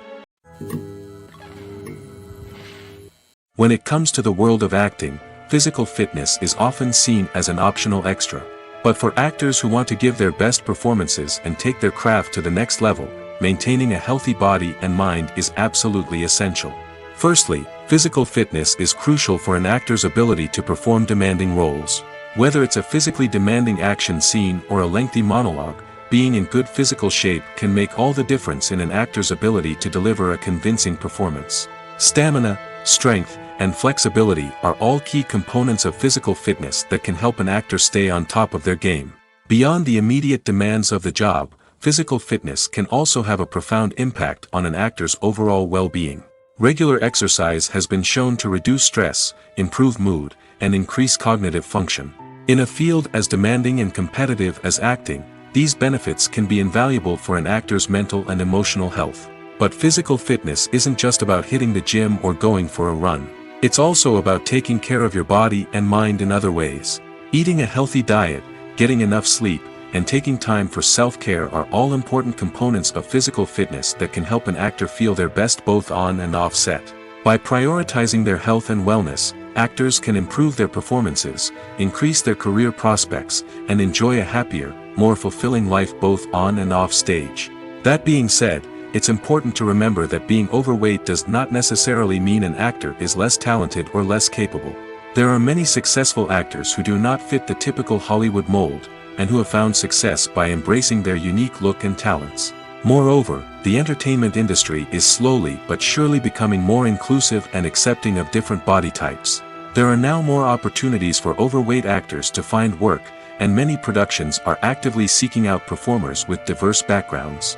When it comes to the world of acting, physical fitness is often seen as an optional extra. But for actors who want to give their best performances and take their craft to the next level, maintaining a healthy body and mind is absolutely essential. Firstly, physical fitness is crucial for an actor's ability to perform demanding roles. Whether it's a physically demanding action scene or a lengthy monologue, being in good physical shape can make all the difference in an actor's ability to deliver a convincing performance. Stamina, strength, and flexibility are all key components of physical fitness that can help an actor stay on top of their game. Beyond the immediate demands of the job, physical fitness can also have a profound impact on an actor's overall well-being. Regular exercise has been shown to reduce stress, improve mood, and increase cognitive function. In a field as demanding and competitive as acting, these benefits can be invaluable for an actor's mental and emotional health. But physical fitness isn't just about hitting the gym or going for a run. It's also about taking care of your body and mind in other ways. Eating a healthy diet, getting enough sleep, and taking time for self-care are all important components of physical fitness that can help an actor feel their best both on and off set. By prioritizing their health and wellness, actors can improve their performances, increase their career prospects, and enjoy a happier, more fulfilling life both on and off stage. That being said, it's important to remember that being overweight does not necessarily mean an actor is less talented or less capable. There are many successful actors who do not fit the typical Hollywood mold, and who have found success by embracing their unique look and talents. Moreover, the entertainment industry is slowly but surely becoming more inclusive and accepting of different body types. There are now more opportunities for overweight actors to find work, and many productions are actively seeking out performers with diverse backgrounds.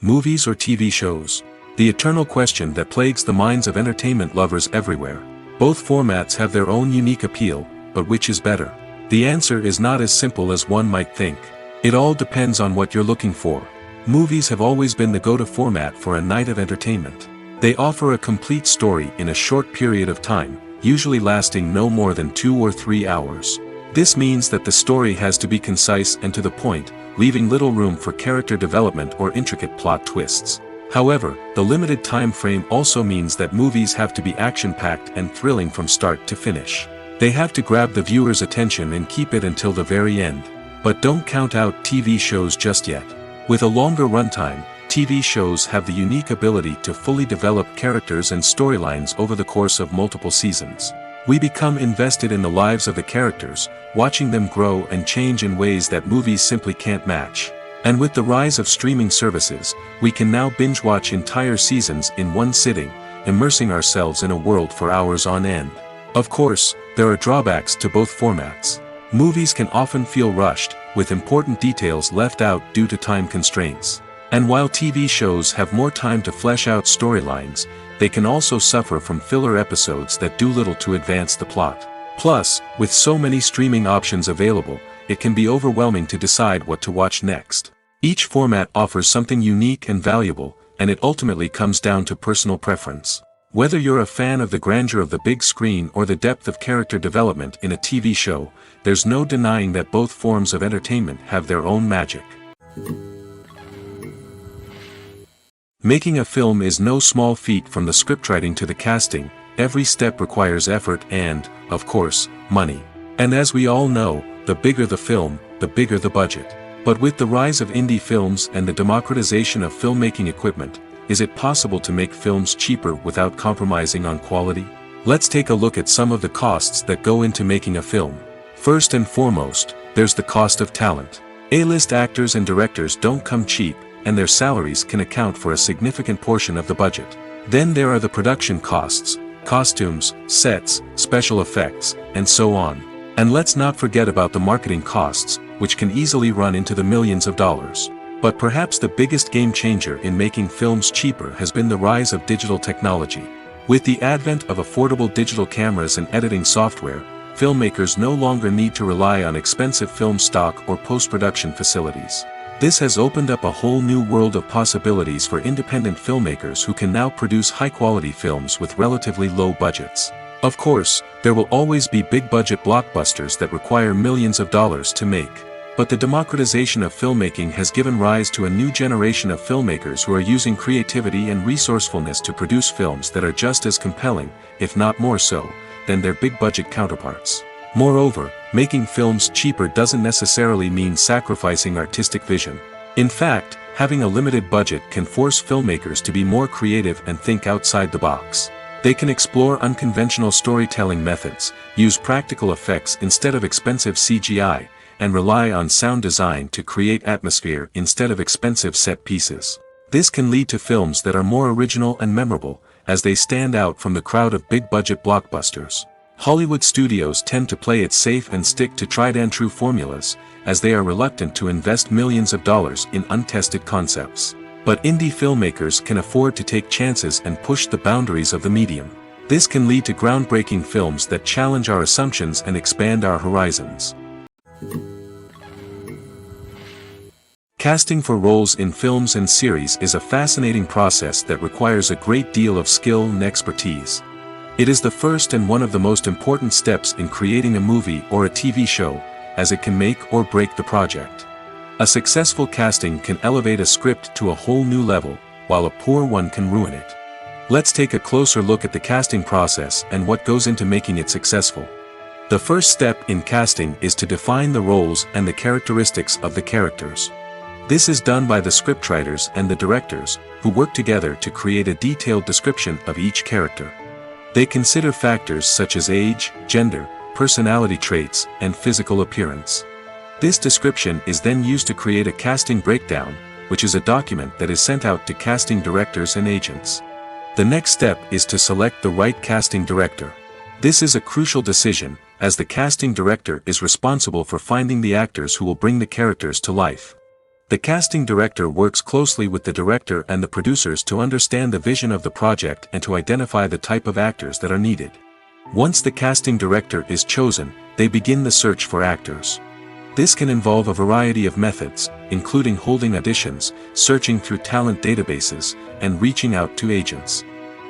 Movies or TV shows? The eternal question that plagues the minds of entertainment lovers everywhere. Both formats have their own unique appeal, but which is better? The answer is not as simple as one might think. It all depends on what you're looking for. Movies have always been the go-to format for a night of entertainment. They offer a complete story in a short period of time, usually lasting no more than 2 or 3 hours. This means that the story has to be concise and to the point, leaving little room for character development or intricate plot twists. However, the limited time frame also means that movies have to be action-packed and thrilling from start to finish. They have to grab the viewer's attention and keep it until the very end. But don't count out TV shows just yet. With a longer runtime, TV shows have the unique ability to fully develop characters and storylines over the course of multiple seasons. We become invested in the lives of the characters, watching them grow and change in ways that movies simply can't match. And with the rise of streaming services, we can now binge-watch entire seasons in one sitting, immersing ourselves in a world for hours on end. Of course, there are drawbacks to both formats. Movies can often feel rushed, with important details left out due to time constraints. And while TV shows have more time to flesh out storylines, they can also suffer from filler episodes that do little to advance the plot. Plus, with so many streaming options available, it can be overwhelming to decide what to watch next. Each format offers something unique and valuable, and it ultimately comes down to personal preference. Whether you're a fan of the grandeur of the big screen or the depth of character development in a TV show, there's no denying that both forms of entertainment have their own magic. Making a film is no small feat. From the scriptwriting to the casting, every step requires effort and, of course, money. And as we all know, the bigger the film, the bigger the budget. But with the rise of indie films and the democratization of filmmaking equipment, is it possible to make films cheaper without compromising on quality? Let's take a look at some of the costs that go into making a film. First and foremost, there's the cost of talent. A-list actors and directors don't come cheap, and their salaries can account for a significant portion of the budget. Then there are the production costs, costumes, sets, special effects, and so on. And let's not forget about the marketing costs, which can easily run into the millions of dollars. But perhaps the biggest game changer in making films cheaper has been the rise of digital technology. With the advent of affordable digital cameras and editing software, filmmakers no longer need to rely on expensive film stock or post-production facilities. This has opened up a whole new world of possibilities for independent filmmakers who can now produce high-quality films with relatively low budgets. Of course, there will always be big-budget blockbusters that require millions of dollars to make. But the democratization of filmmaking has given rise to a new generation of filmmakers who are using creativity and resourcefulness to produce films that are just as compelling, if not more so, than their big-budget counterparts. Moreover, making films cheaper doesn't necessarily mean sacrificing artistic vision. In fact, having a limited budget can force filmmakers to be more creative and think outside the box. They can explore unconventional storytelling methods, use practical effects instead of expensive CGI, and rely on sound design to create atmosphere instead of expensive set pieces. This can lead to films that are more original and memorable, as they stand out from the crowd of big-budget blockbusters. Hollywood studios tend to play it safe and stick to tried-and-true formulas, as they are reluctant to invest millions of dollars in untested concepts. But indie filmmakers can afford to take chances and push the boundaries of the medium. This can lead to groundbreaking films that challenge our assumptions and expand our horizons. Casting for roles in films and series is a fascinating process that requires a great deal of skill and expertise. It is the first and one of the most important steps in creating a movie or a TV show, as it can make or break the project. A successful casting can elevate a script to a whole new level, while a poor one can ruin it. Let's take a closer look at the casting process and what goes into making it successful. The first step in casting is to define the roles and the characteristics of the characters. This is done by the scriptwriters and the directors, who work together to create a detailed description of each character. They consider factors such as age, gender, personality traits, and physical appearance. This description is then used to create a casting breakdown, which is a document that is sent out to casting directors and agents. The next step is to select the right casting director. This is a crucial decision, as the casting director is responsible for finding the actors who will bring the characters to life. The casting director works closely with the director and the producers to understand the vision of the project and to identify the type of actors that are needed. Once the casting director is chosen, they begin the search for actors. This can involve a variety of methods, including holding auditions, searching through talent databases, and reaching out to agents.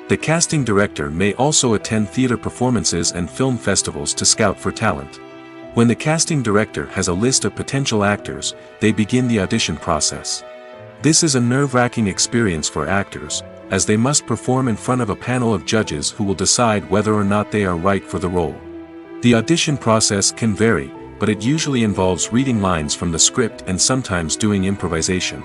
The casting director may also attend theater performances and film festivals to scout for talent. When the casting director has a list of potential actors, they begin the audition process. This is a nerve-wracking experience for actors, as they must perform in front of a panel of judges who will decide whether or not they are right for the role. The audition process can vary, but it usually involves reading lines from the script and sometimes doing improvisation.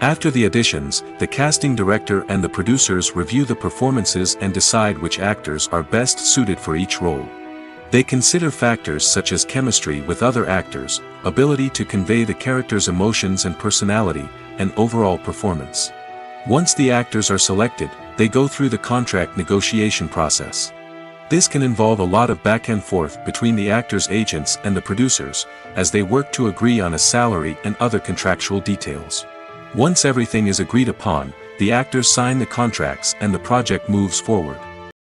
After the auditions, the casting director and the producers review the performances and decide which actors are best suited for each role. They consider factors such as chemistry with other actors, ability to convey the character's emotions and personality, and overall performance. Once the actors are selected, they go through the contract negotiation process. This can involve a lot of back and forth between the actors' agents and the producers, as they work to agree on a salary and other contractual details. Once everything is agreed upon, the actors sign the contracts and the project moves forward.